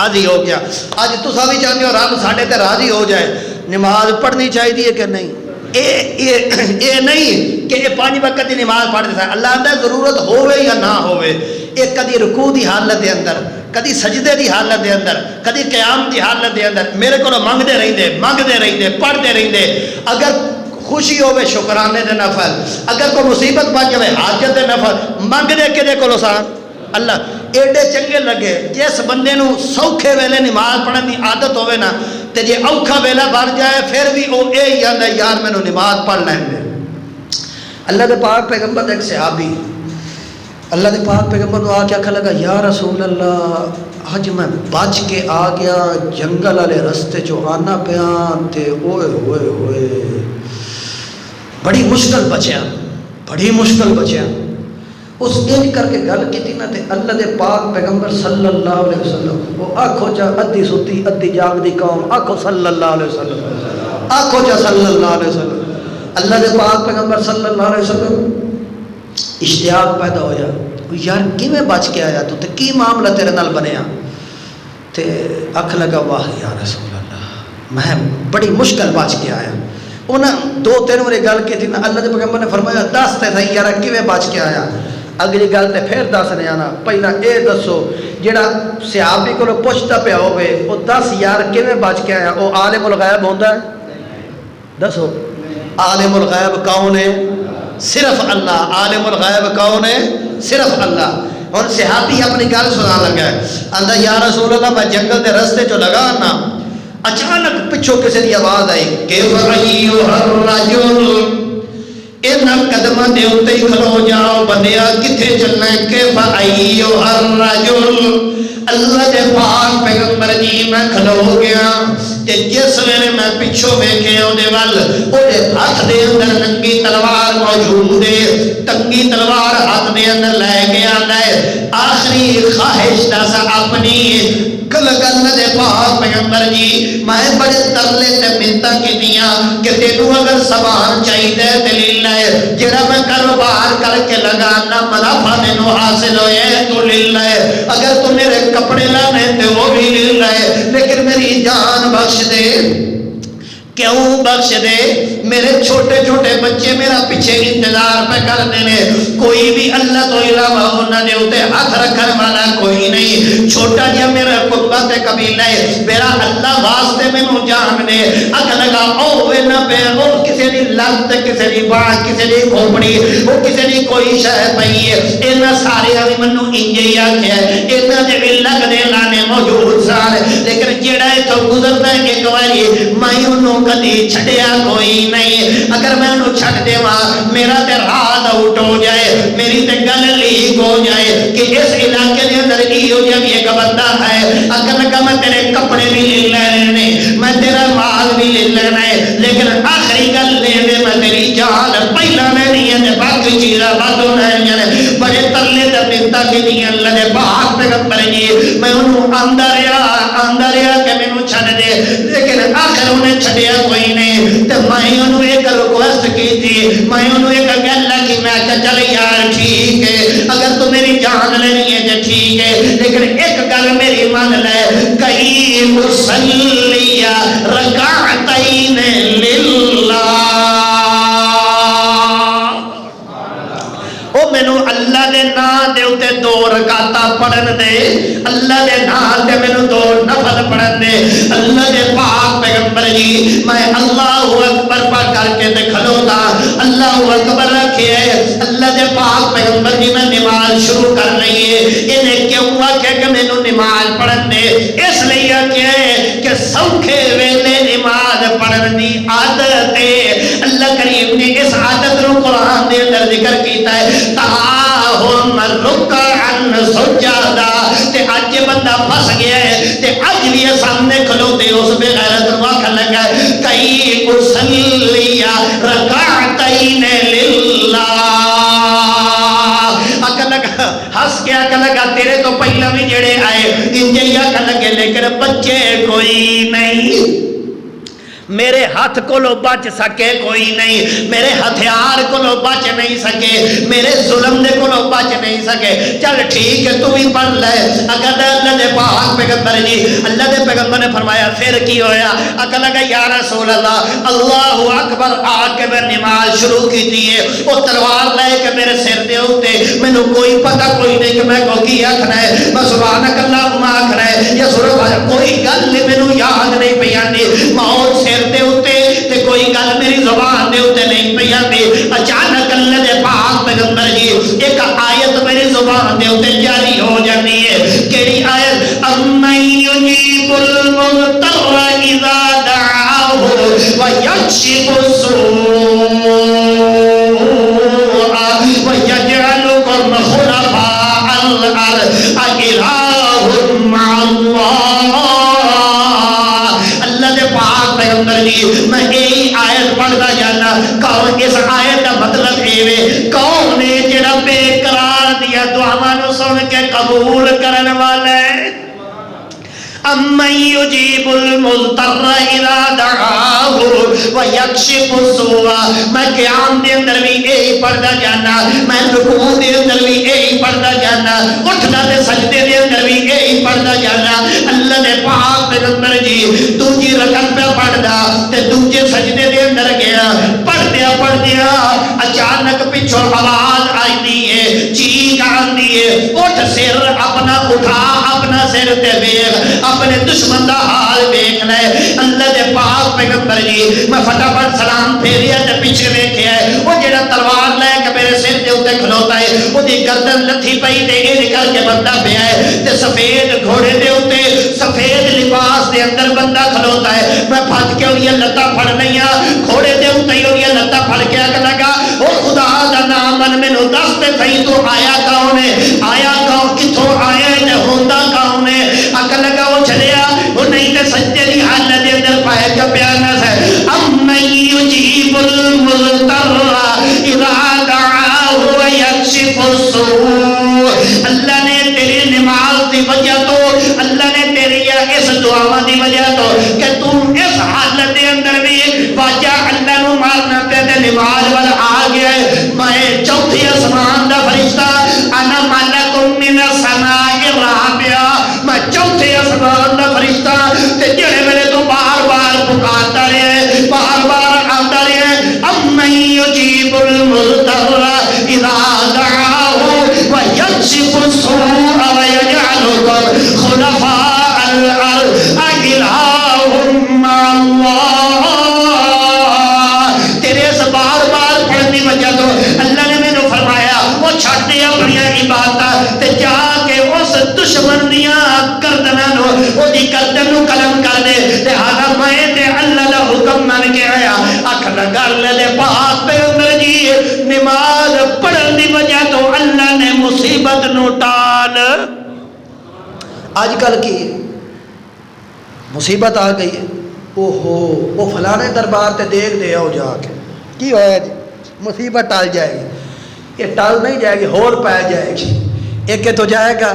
راضی ہو گیا. اج تساں بھی چاہتے ہو رب ساڈے تے راضی ہو جائے. نماز پڑھنی چاہیے کہ نہیں؟ اے نہیں کہ یہ 5 وقت کی نماز پڑھ دے. اللہ آندا ضرورت ہوے یا نہ ہوے. یہ کدی رکوع دی حالت دے اندر، کدی سجدے دی حالت دے اندر، کدی قیام دی حالت دے اندر میرے کو منگتے رہندے پڑھتے رہندے. اگر خوشی ہوے شکرانے دے نفل، اگر کوئی مصیبت بن جائے حاجت دے نفل منگتے کدے کولو سان اللہ. ایڈے چنگے لگے جس بندے نو سوکھے ویلے نماز پڑھن دی عادت ہوے نا تے جے اوکھا ویلا بن جائے پھر بھی او اے ہی آندا یار مینوں نماز پڑھ لین دے. اللہ دے پاک پیغمبر دا ایک صحابی اللہ دے پاک پیغمبر نو آ کے آکھا لگا یا رسول اللہ اج میں بچ کے آ گیا جنگل والے رستے چوں آنا پیا تے اوئے ہوئے ہوئے بڑی مشکل بچیا. اس دن کر کے گل کی نا تے اللہ دے پاک پیغمبر صلی اللہ علیہ وسلم وہ آکھو چا ادھی ستی ادھی جاگدی قوم آکھو صلی اللہ علیہ وسلم آکھو چا صلی اللہ علیہ وسلم. اللہ دے پاک پیغمبر صلی اللہ علیہ وسلم اشتیاق پیدا ہویا یار کیویں بچ کے آیا تو تے کی معاملہ تیرے نال بنیا. تے اکھ لگا واہ یا رسول اللہ میں بڑی مشکل بچ کے آیا. انہاں 2-3 بار گل کی تھی نا اللہ دے پیغمبر نے فرمایا دس تے صحیح یار کیویں بچ کے آیا. اگلی گل تے پھر دس نے آنا پہلا اے دسو جڑا صحابی کو پوچھتا پیا ہوے او دس یار کیویں بچ کے آیا. او عالم الغیب ہوندا ہے؟ دسو عالم الغیب کون ہے؟ صرف اللہ. عالم الغیب کون ہے؟ صرف اللہ. اور صحابی اپنی گل سنا لگا ہے آندا یا رسول اللہ میں جنگل دے رستے چوں لگا نا اچانک پچھوں کسی دی آواز آئی کہ ایھا الرجل ان قدماں دے اوتے ہی کھلو جاؤ بندیا کتھے چلنا ہے. کہ ایھا الرجل اللہ دے پاک پیغمبر جی میں کھلو گیا تے جس ویلے میں پچھوں ویکھے او دے ول او دے ہاتھ دے اندر ننگی تلوار موجود ہے. تنگی تلوار ہاتھ دے اندر لے کے آندا ہے آخری خواہش دس اپنی اللہ دے پاک پیغمبر جی میں بڑے ترلے تے منتاں کیتیاں کہ تینوں اگر سامان چاہیے تے لے لے جڑا میں کاروبار کر کے لگانا منافع مینوں حاصل ہوئے تو لے لے اگر تو میرے کپڑے لانے تے وہ بھی لے لے لیکن میری جان بخش دے. کیوں بخش دے؟ میرے چھوٹے چھوٹے بچے میرا پیچھے انتظار پہ کر دینے. کوئی بھی اللہ تو علاوہ انہاں دے اوتے ہاتھ رکھن والا کوئی نہیں. چھوٹا جہا میرا قربت قبیلہ ہے میرا اللہ واسطے مینوں جان دے. اگ لگا او وے نہ پے او کسے دی لت کسے دی باہ کسے دی کھوپڑی او کسے دی کوئی شے پئی ہے. انہاں سارے بھی مینوں انج ہی آکھیا انہاں دے بھی لگ دے لانے موجود سن لیکن جیڑا ایتھوں گزردا ہے ایک واری میں انہوں کدی چھڑیا کوئی نہیں. اگر میں انہوں چھڑ دے ماں میرا تے راہ آؤٹ ہو جائے میری تے گل لیک ہو جائے کہ اس علاقے دے اندر ایہو جہا بھی ایک بندہ ہے اگر لگا میں تیرے کپڑے بھی لے لینے میں تیرا مال بھی لے لینا ہے لیکن آخری گل لے دے میں تیری جان پہلا لینی ہے تے باقی چیزاں بعدوں لینی ہے. بڑے ترلے تے منتاں کیتیاں اللہ دے پاک پیغمبر جی میں انہوں آندا رہیا کہ مینوں چھڈ دے لیکن آخر انہیں چھڈیا کوئی نہیں. تے میں انہوں ایک ریکویسٹ کی تھی میں انہوں ایک گل لگی میں کہ چل یار ٹھیک ہے اگر تو میری جان لینی ہے تو ٹھیک ہے لیکن ایک گل میری مان لے کئی مصلی رکعتین للہ او مینوں اللہ دے نام دے اوتے 2 رکعتاں پڑھن دے. اللہ دے نام تے مینوں 2 نفل پڑھن دے. اللہ دے پاک پیغمبر جی میں اللہ اکبر پڑھ کر کے تے کھلوتا اللہ اکبر رکھے اللہ دے پاک پیغمبر جی میں نماز شروع کر رہی ہے. انہیں کیوں آکھیا کہ مینوں نماز پڑھن دے؟ اس لیے آکھیا کہ سوکھے ویلے نماز پڑھن دی عادت ہے. اللہ کریم نے اس عادت نو قرآن دے اندر ذکر کیتا ہے تاہم رکعن سجدہ. تے اج بندہ پھس گیا ہے تے اج بھی سامنے کھلوتے اس بے غیرت نو آکھن لگا کئی اصلی رکعتین للہ. آکھن لگا ہس کے آکھن لگا تیرے تو پہلا بھی جڑے آئے انجے ہی آکھن لگے لیکن بچے کوئی نہیں. میرے ہاتھ کو بچ سکے کوئی نہیں، میرے ہتھیار کو بچ نہیں سکے، میرے ظلم دے کو بچ نہیں سکے۔ چل ٹھیک ہے تو بھی پڑھ لے۔ اگر اللہ دے پاک پیغمبر جی، اللہ دے پیغمبر نے فرمایا پھر کی ہویا؟ اگر لگا یا رسول اللہ، اللہ اکبر آ کے میں نماز شروع کی دیئے، وہ تلوار لے کے میرے سر دے ہوتے، میں نے کوئی پتہ کوئی نہیں کہ میں کو کی آکھنا ہے، میں سبحانک اللہ آکھنا ہے یا سورہ فاتحہ، کوئی گل میں نے یاد نہیں پیاندی، موت سر دے ہوتے تے کوئی گل میری زبان دے ہوتے نہیں پیاندی۔ اچانک اللہ دے پاک پیغمبر جی ایک آیت میری زبان دے ہوتے جاری ہو جاتی ہے۔ کیڑی آیت؟ امن یجیب المضطر اذا دعاہ ویکشف السوء ویجعلکم خلفاء الارض االہ مع اللہ۔ اللہ دے پاک پیغمبر جی میں یہی آیت پڑھتا جانا، کون اس آیت کا مطلب ایویں کون ہے جڑا بے قرار دیا دعاواں نو سن کے قبول کرن والا ہے؟ امن یجیب المضطر اذا دعاہ ویکشف السوء۔ میں قیام دے اندر بھی یہی پڑھتا جانا، میں رکوع دے اندر بھی یہی پڑھتا جانا، اٹھنا تے سجدے دے اندر بھی یہی پڑھتا جانا۔ اللہ دے پاک پیغمبر جی دوجی رکعت پہ پڑھدا تے دوجے سجدے دے اندر گیا، پڑھدیا اچانک پیچھوں آواز آئی ہے، چیخ آندی ہے، اٹھ سر اپنا اٹھا، اپنا سر تے ویکھ، اپنے دشمن دا حال دیکھ لے۔ اللہ دے پاک پیغمبر جی میں فٹافٹ سلام پھیریا تے پیچھے ویکھیا ہے، وہ جڑا تلوار لے کے میرے سر دے اوتے کھلوتا ہے، وہ دی گردن لتھی پئی تے اے نکل کے بندہ پیا ہے تے سفید گھوڑے دے اوتے سفید لباس دے اندر بندہ کھلوتا ہے۔ میں بھج کے اودیاں لتاں پھڑ لئیاں، گھوڑے دے اوتے ہی اودیاں لتاں پھڑ کے آکھن لگا او خدا دا نام من مینوں دس تے صحیح تو آیا کون ہے؟ آیا کون؟ کتھوں آیا ہے تے ہوندا کون ہے؟ آکھن لگا وہ چلیا، وہ نہیں تے سجدے دی حالت دے اندر پائے کا پیانس ہے۔ امن یجیب المضطر اذا دعاہ ویکشف السوء۔ اللہ نے تیری نماز دی وجہ تو، اللہ نے تیری اس دعا دی وجہ تو کہ تم اس حالت دے اندر بھی واجہ اللہ نو مارنا پہ تے نماز والا آ گیا ہے۔ میں چوتھی آسمان دا فرشتہ، انا ملکم من السماء الرابعہ، میں چوتھے آسمان دا فرشتہ تے جڑے میرے تو بار بار پکارتا رہے، بار بار آتا رہے۔ امن یجیب المضطر اذا دعاہ ویکشف السوء ویجعلکم خلفاء الارض االہ مع اللہ۔ تیرے اس بار بار پڑھنے وجہ تو اللہ نے مینوں فرمایا وہ چھٹ دے اپنی عبادت تے جا کے اس دشمن دیاں گردناں نو او دی گردن نو قلم کر دے، لہذا میں تے اللہ دا حکم من کے آیا۔ آکھ لگا اللہ دے پاک پیغمبر جی نماز پڑھن دی وجہ تو اللہ نے مصیبت نو ٹال۔ آج کل کی مصیبت آ گئی ہے، اوہو وہ فلانے دربار تے دیکھ دے آؤ جا کے کی ہویا جی، مصیبت ٹال جائے گی۔ یہ ٹال نہیں جائے گی، ہور پہ جائے گی۔ ایک تو جائے گا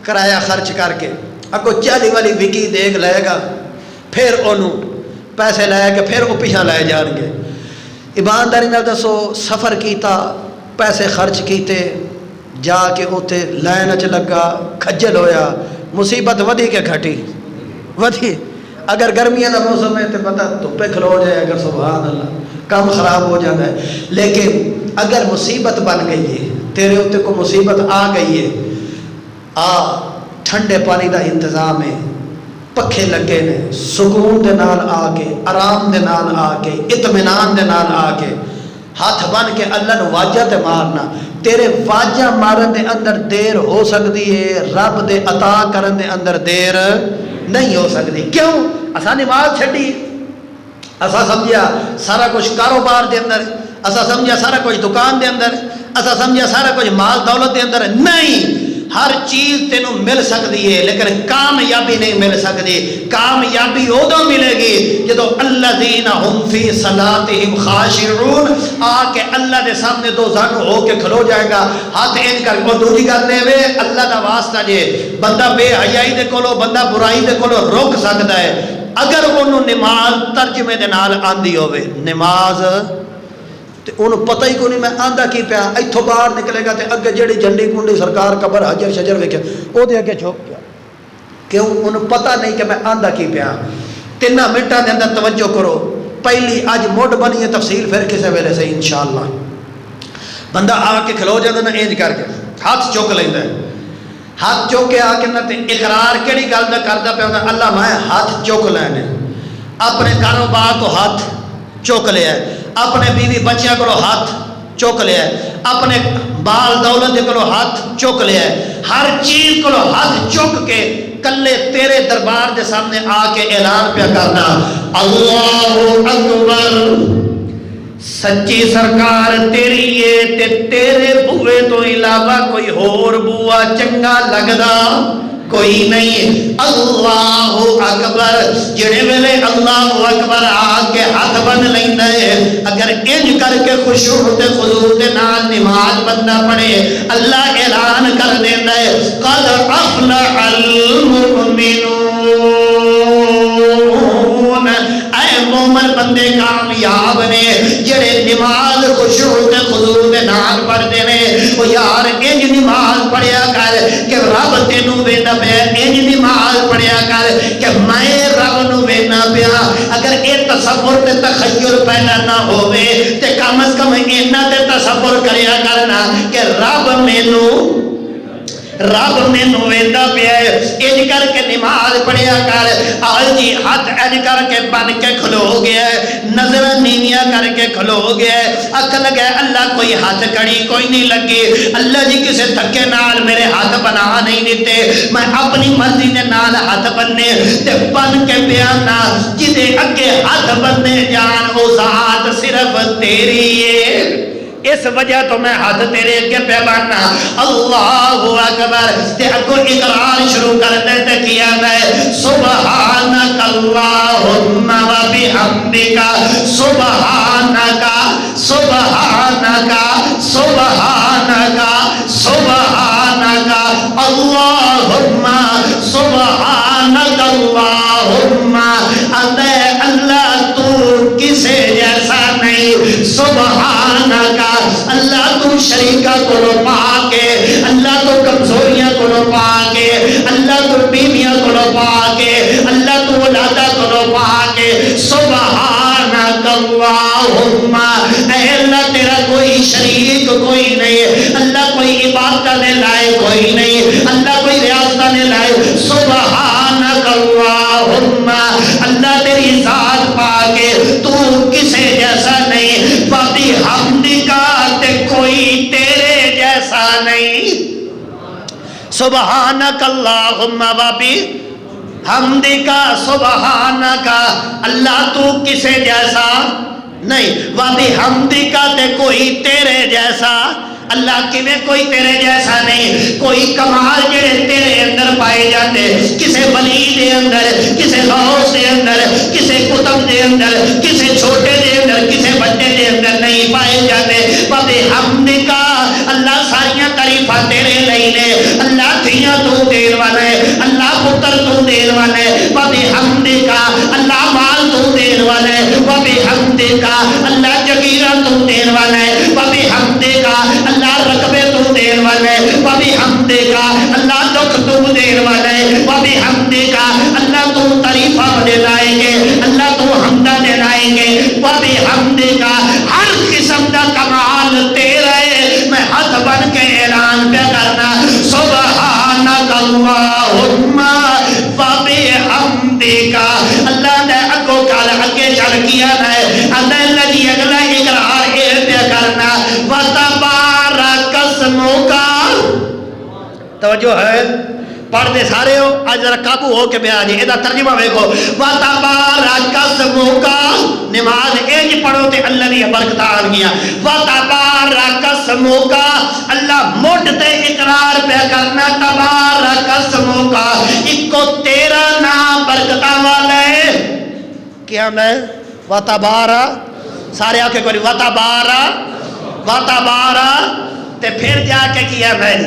کرایہ خرچ کر کے، اگو 40 والی وکی دیکھ لے گا، پھر انہوں پیسے لے کے پھر وہ پیچھا لے جان گے۔ ایمانداری نال دسو سفر کیتا، پیسے خرچ کیتے، جا کے اوتے لائن چ لگا، کھجل ہویا، مصیبت ودی کے گھٹی ودی۔ اگر گرمیاں کا موسم ہے تو پتہ دھوپے کھلو جائے، اگر سبحان اللہ کام خراب ہو جاتا ہے۔ لیکن اگر مصیبت بن گئی ہے، تیرے اتنے کو مصیبت آ گئی ہے، ٹھنڈے پانی دا انتظام ہے، پکھے لگے نے، سکون دے نال آ کے، آرام دے نال آ کے، اطمینان دے نال آ کے ہاتھ بن کے اللہ نو واجہ تے مارنا۔ تیرے واجہ مارن دے اندر دیر ہو سکتی ہے، رب دے عطا کرن دے اندر دیر نہیں ہو سکتی۔ کیوں؟ اسا نماز چھڈی، اسا سمجھیا سارا کچھ کاروبار دے اندر، اسا سمجھیا سارا کچھ دکان دے اندر، اسا سمجھیا سارا کچھ مال دولت دے اندر۔ نہیں، ہر چیز تینوں مل سکتی ہے لیکن کامیابی نہیں مل سکتی۔ کامیابی ادو ملے گی جدو الذین ہم فی صلاتہم خاشعون آ کے اللہ دے سامنے دو زن ہو کے کھلو جائے گا، ہاتھ انج کر کے دوجی گل دے وے اللہ دا واسطہ جے بندہ بے حیائی دے کولو، بندہ برائی دے کولو روک سکتا ہے، اگر انہوں نماز ترجمے دے نال آندی ہوئے نماز تے انہوں پتہ ہی کو نہیں میں آندہ کی پیا ایتھوں باہر نکلے گا تے اگے جڑی جھنڈی کنڈی سرکار قبر حجر شجر ویکھے او دے اگے چھوک پیا کیوں انہوں پتہ نہیں کہ میں آندہ کی پیا 3 منٹاں دے اندر توجہ کرو پہلی اج موڈ بنی ہے تفصیل پھر کسے ویلے سے انشاءاللہ بندہ آ کے کھلو جاتا نا انج کر کے ہاتھ چک لینا ہے ہاتھ چک کے آ کے نہ اقرار کیڑی گل دا کردا پیا ہوندا اللہ میں ہاتھ چک لینے اپنے کاروبار تو ہاتھ چک لیا ہے اپنے بیوی بچیاں کو ہاتھ چک لیا ہے اپنے بال دولت کو ہاتھ چک لیا ہے ہر چیز کو ہاتھ چک کے کلے تیرے دربار دے سامنے آ کے اعلان پیا کرنا اللہ اکبر سچی سرکار تیری ہے تے تیرے بوئے تو علاوہ کوئی اور بوا چنگا لگدا کوئی نہیں اللہ اکبر جڑے ویلے اللہ اکبر آ کے ہاتھ بن لیندا ہے اگر انج کر کے خشوع تے خضوع دے نال نماز بندہ پڑھے اللہ اعلان کر دیندا ہے قد افلح المؤمنون اے مومن بندے کامیاب نے جڑے نماز خشوع تے خضوع دے نال پڑھدے نے او یار انج نماز پڑھیا کر کہ رب تینوں ویندا پیا انج نماز پڑھیا کر کہ میں رب نو وینا پیا اگر اے تصور تے تخیل پیدا نہ ہوے تے کم از کم اینا تے تصور کریا کرنا کہ رب مینوں ویندا پیا ہے انج کر کے نماز پڑھیا کر آج جی ہاتھ انج کر کے بن کے کھلو گیا ہے نظر نیویاں کر کے کھلو گیا ہے اکھ لگا اللہ کوئی ہاتھ کڑی کوئی نہیں لگی اللہ جی کسے دھکے نال میرے ہاتھ بنا نہیں دیتے میں اپنی مرضی دے نال ہاتھ بننے تے بن کے بیانا جدے اگے ہاتھ بننے جان او ذات صرف تیری ہے اس وجہ تو میں ہاتھ تیرے اگے پہ بننا اللہ اکبر تے اگو اقرار شروع کر دے تے کیا ہے سبحانک اللہم و بحمدک سبحانک سبحانک سبحانک سبحانک اللہم سبحانک اللہم اللہ تو کسے جیسا نہیں سبحانک اللہ تو شریکہ کو پا کے اللہ تو کمزوریاں کو پا کے اللہ تو بیویاں کو پا کے اللہ تو اولادہ کو پا کے سبحانک اللہم اے اللہ تیرا کوئی شریک کوئی نہیں اللہ کوئی عبادت نے لائے کوئی نہیں اللہ کوئی ریاضت نے لائے سبحانک اللہم اللہ تیری ذات پا کے تو کسے جیسا نہیں بابی حمدکا تے کوئی تیرے جیسا نہیں سبحانک اللہم بابی حمدکا سبحانکا اللہ تو کسے جیسا نہیں بابی حمدکا تے کوئی تیرے جیسا اللہ کی میں کوئی تیرے جیسا نہیں کوئی کمال جڑے تیرے اندر پائے جاتے کسے ولی دے اندر کسے غوث دے اندر کسے قطب دے اندر کسے چھوٹے دے اندر کسے بڑے دے اندر نہیں پائے جاتے بابے حمدکا اللہ ساریاں تعریفاں تیرے لئی نے اللہ دھیاں تو دین والے اللہ پتر تو دین والے بابے حمدکا اللہ مال تو دین والے بابے حمدکا اللہ جگیرہ تو دین والے بابے حمدکا اللہ رقبے تو دین والے وابی حمدے کا اللہ دکھ تو دین والے وابی حمدے کا اللہ تو تعریفہ دے لائیں گے اللہ تو حمدہ دے لائیں گے وابی حمدے کا ہر قسم کا کمال تیرا ہے میں ہاتھ بن کے اعلان پہ کرنا سبحانک اللہم وابی حمدے کا اللہ نے اگو کال اگے چل کیا ہے اللہ جی اگلا اقرار پہ کرنا وَتَبَارَكَ اسْمُكَ توجہ ہے پڑھ دے سارے ہو آج ذرا قابو ہو کے بیان ہے ادھا ترجمہ دیکھو وَتَبَارَكَ اسْمُكَ نماز ایج پڑھو تے اللہ نے برکت آن گیا وَتَبَارَكَ اسْمُكَ اللہ مڈ تے اقرار پہ کرنا تبارک اسْمُكَ ایک کو تیرا نام برکتہ والے کیا میں وَتَبَارَ سارے آکے کوئی وَتَبَارَ وَتَبَارَ تے پھر جا کے کیا میں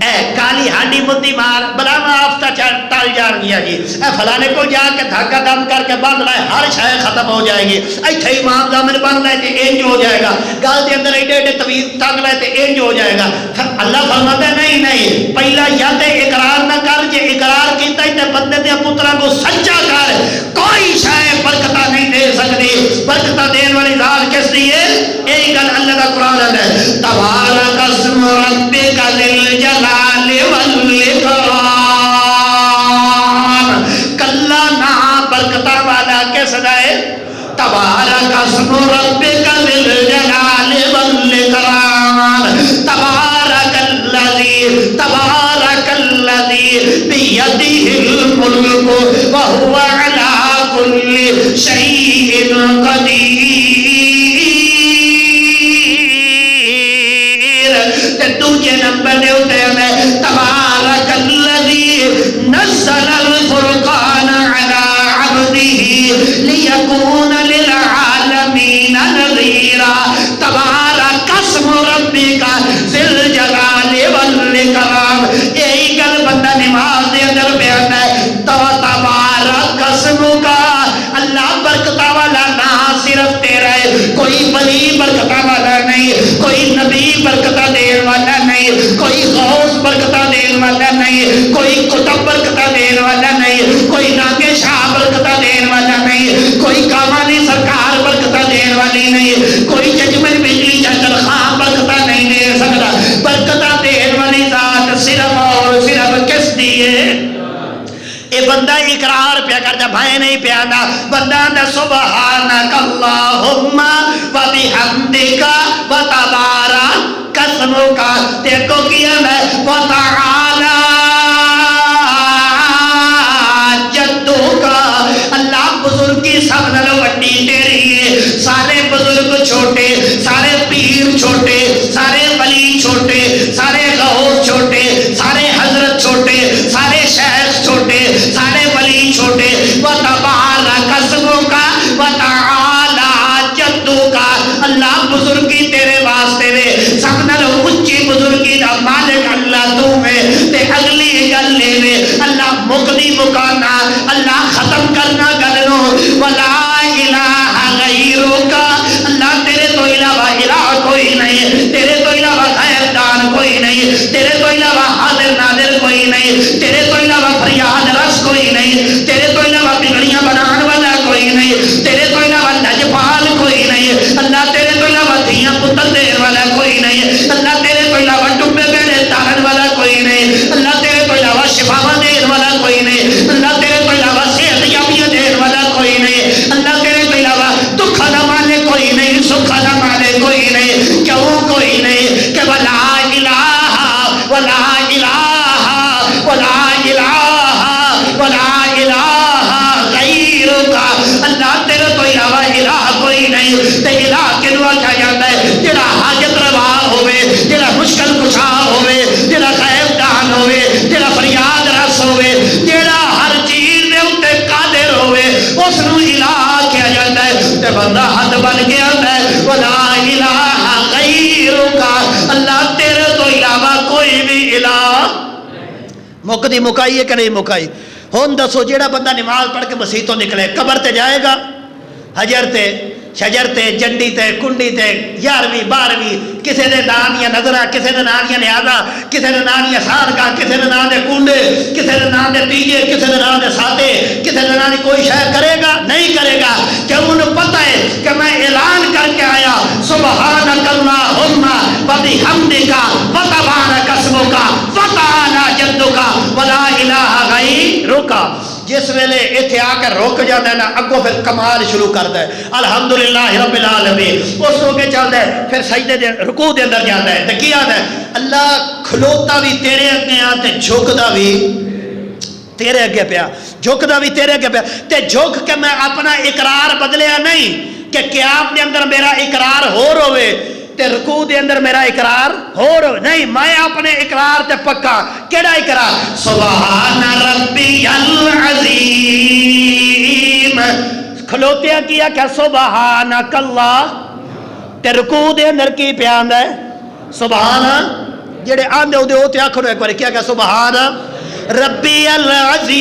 اے کالی ہانڈی مندی مار بلا میں آفتہ ٹل جان گیا جی، اے فلانے کو جا کے دھاگا دم کر کے باندھ لائے ہر شے ختم ہو جائے گی، ایتھے امام ضامن بن لائے تے انج ہو جائے گا، گل دے اندر ایڈے ایڈے طویل ٹنگ لائے تے انج ہو جائے گا۔ اللہ فرماتا ہے نہیں نہیں، پہلا یا تے اقرار نہ کر، جے اقرار کیتا ہے تے بندے دے پتراں کو سچا کر، کوئی شے برکتاں نہیں دے سکتی، برکتاں دین والی ذات کس دی ہے؟ یہی گل اللہ کا قرآن ہے، تبارک اسم ربک ذی الجلال والاکرام، کلا نہ برکتاں والا کس دا ہے؟ تبارک اسم ربک ذی الجلال والاکرام، تبارک الذی بیدہ الملک وہو علی کل شیء قدیر۔ دوجے نمبر دے ہوتے ہیں تبارک الذی نزل الفرقان علی عبدہ لیکون للعالمین نذیرا، تبارک اسم ربک ذی الجلال والاکرام۔ یہی گل بندہ نماز دے اندر بیان ہے، تبارک اسم کا، اللہ برکتہ والا نہ صرف تیرا ہے، کوئی ولی برکتہ والا نہیں، کوئی نبی برکتہ دین والا نہیں، کوئی غوث برکتہ دین والا نہیں، کوئی کتب برکتہ دین والا نہیں، کوئی ناگے شاہ برکتہ دین والا نہیں، کوئی کامانی سرکار برکتہ دین والی نہیں، کوئی ججمن بجلی چچل خان برکتہ نہیں دے سکتا، برکتہ دین والی ذات صرف اور صرف کس دیئے؟ اے بندہ اقرار پیا کر جا بھائی نہیں پیا دا، بندہ دا سبحانک اللہم و بحمدک و تبارک اسمک، تیرے کو کیا میں و تعالی جدک، اللہ بزرگی سب نلو وڈی تیری ہے، سارے بزرگ چھوٹے، سارے پیر چھوٹے، سارے ولی چھوٹے، سارے غوث چھوٹے، سارے حضرت چھوٹے، سارے شیخ چھوٹے، سارے ولی چھوٹے، وَتَبَارَكَ اسْمُكَ وَتَعَالَى جَدُّكَ، اللہ بزرگی تیرے واسطے وے، سب نال اونچی بزرگی دا مالک اللہ تو ہے، تے اگلی گل لے وے اللہ مقدی مکانا، اللہ ختم کرنا گلنو، وَلَا إِلَٰهَ غَيْرُكَ، اللہ تیرے تو علاوہ الہ کوئی نہیں، تیرے تو علاوہ غیر دان کوئی نہیں، تیرے تو علاوہ حاضر ناظر کوئی نہیں، تیرے تو علاوہ فریاد رس کوئی نہیں، تیرے تو علاوہ بگڑیاں بنان والا کوئی نہیں، تیرے تو علاوہ لجپال کوئی نہیں، اللہ تیرے تو علاوہ دھیاں پتر دین والا کوئی نہیں، اللہ تیرے تو علاوہ ڈبے بیڑے تارن والا کوئی نہیں، اللہ تیرے تو علاوہ شفاواں دین والا کوئی نہیں، اللہ تیرے تو علاوہ صحت یابیاں دین والا کوئی نہیں، اللہ تیرے تو علاوہ دکھا نہ مانے کوئی نہیں، سکھا نہ مانے کوئی نہیں، کیوں کوئی نہیں کہ ولا الہ ولا الہ ولا الہ ولا الہ غیرک، اللہ تیرے تو علاوہ الہ کوئی نہیں، تے الہ کنوں آکھا جاتا ہے؟ جڑا حاجت روا ہوئے، جڑا مشکل کشا ہوئے، جڑا غیب دان ہوئے، جڑا فریاد رس ہوئے، جڑا ہر چیز دے اُتے قادر ہوئے، اس نو الہ کیا جاتا ہے، تے بندہ حد بن گیا ہے، ولا الہ غیرک، اللہ تیرے تو علاوہ کوئی بھی الہ مقدی مکائی ہے کہ نہیں مکائی؟ ہون دسو جیڑا بندہ نماز پڑھ کے مسیح تو نکلے قبر تے جائے گا، حجر تے شجر تے جنڈی تے کنڈی تے 11ویں 12ویں کسے دے نام یا نظرہ، کسے دے نام یا نیازہ، کسے دے نام یا سارگاہ، کسے دے نام دے کنڈے، کسے دے نام دے تیجے، کسے دے نام دے ساتے، کسے دے نام کوئی شے کرے گا نہیں کرے گا، کہ انہوں پتہ ہے کہ میں اعلان کر کے آیا سبحانک اللہم و بحمدک و تبارک اسمک و تعالی جدک ولا الہ غیرک۔ جس ویلے ایتھے آ کر رک جاتا ہے نا، اگوں پھر کمال شروع کرتا ہے الحمدللہ رب العالمین، اس کو کے چلتا ہے، پھر سجدے دے رکوع دے اندر جاتا ہے، تے کی آتا ہے؟ اللہ کھلوتا بھی تیرے اگے آ تے جھکدا بھی تیرے اگے پیا، جھکدا بھی تیرے اگے پیا، تے جھک کے میں اپنا اقرار بدلیا نہیں کہ قیام دے اندر میرا اقرار ہو روے تے رکوع دے اندر میرا اقرار ہو رو نہیں، میں اپنے اقرار تے پکا، کیڑا اقرار؟ سبحان ربی العظیم، کھلوتیا کیا کہ سبحانک اللہ، تے رکوع دے اندر کی پیاندا ہے؟ سبحان جڑے آندے ہو تے آکھو ایک بار کیا کہ سبحان ربی العظیم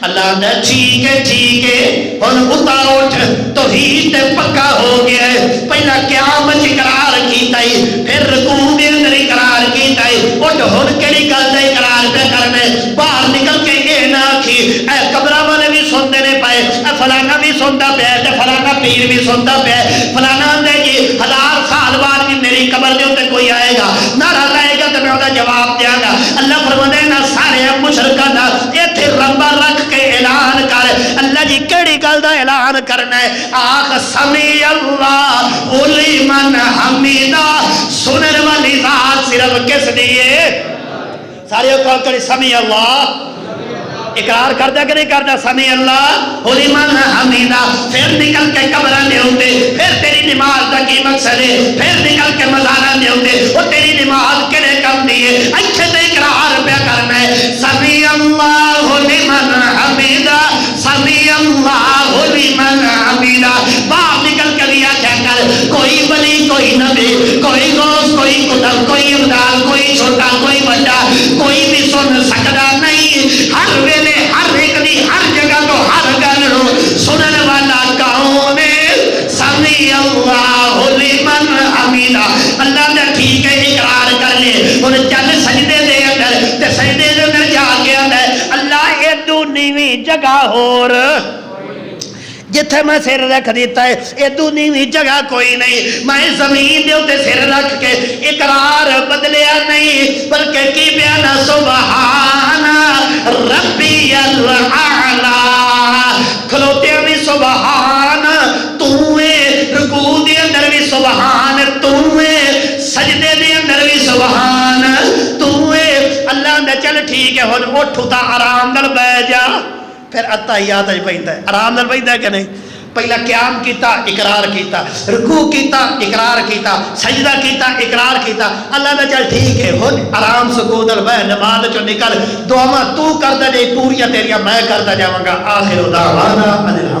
اللہ نے ٹھیک ہے ہن اتا اٹھ توحید تے پکا ہو گیا ہے پہلا قیامت اقرار کیتا ہے پھر رکوع دے اندر اقرار کیتا ہے اٹھ ہن کیڑی گل دا اقرار پہ کرنا ہے باہر نکل کے اے نہ آکھی اے قبراں والے بھی سنتے نے پائے اے فلانا بھی سنتا پیا تے فلانا پیر بھی سنتا پیا فلانا آندا ہے جی 1000 سال بعد بھی میری قبر دے اوتے کوئی آئے گا نعرہ لائے گا تے میں اودہ جواب دیاں گا اللہ فرماتا ہے نہ سارے مشرکاں دا ایتھے ربا رکھ کے اعلان کر اللہ جی کیڑی گل دا اعلان کرنا ہے آخ سمیع اللہ لمن حمیدہ سنن والی ذات صرف کس دیئے سارے کہو کرے سمیع اللہ اقرار کردہ کہ نہیں کردہ سمیع اللہ لمن حمیدہ پھر نکل کے قبران دے ہوتے پھر تیری نماز دا کی مقصد ہے پھر نکل کے مزاران دے ہوتے وہ تیری نماز کنے کم دیئے اچھے تے اقرار پہ کرنا ہے سمیع اللہ لمن حمیدہ سمیع اللہ لمن حمیدہ باپ نکل کے لیا کیا کر کوئی ولی کوئی نبی کوئی غوث کوئی قطب کوئی امداد کوئی چھوٹا کوئی بڑا کوئی بھی سن سکتا نہیں ہر ویلے ہر ایک دی ہر جگہ تو ہر گل سنن والا کون ہے سمیع اللہ لمن حمیدہ اللہ نے ٹھیک ہے اقرار کر لے انہیں چل سجدے دے اندر تے سجدے دے اندر جا کے اندر اللہ ایدو نیوی جگہ ہور جتھے میں سر رکھ دیتا ہے ایدو نیوی جگہ کوئی نہیں میں زمین دے ہوتے سر رکھ کے اقرار بدلیا نہیں بلکہ کی بیانا سبحان ربی الاعلی کھلوتے بھی سبحان توے رکوع دے اندر بھی سبحان توے سجدے دے اندر بھی سبحان توے اللہ نے چل ٹھیک ہے ہن اٹھو تا آرام نال بیٹھ جا پھر اتحیات اج پیندا ہے آرام نال پیندا ہے کہ نہیں پہلا قیام کیتا اقرار کیتا رکوع کیتا اقرار کیتا سجدہ کیتا اقرار کیتا اللہ نے چل ٹھیک ہے ہن آرام سکون نال بیٹھ نماز چوں نکل دعاواں تو کردا جے پوریاں تیریاں میں کردا جاواں گا آخر دعوانا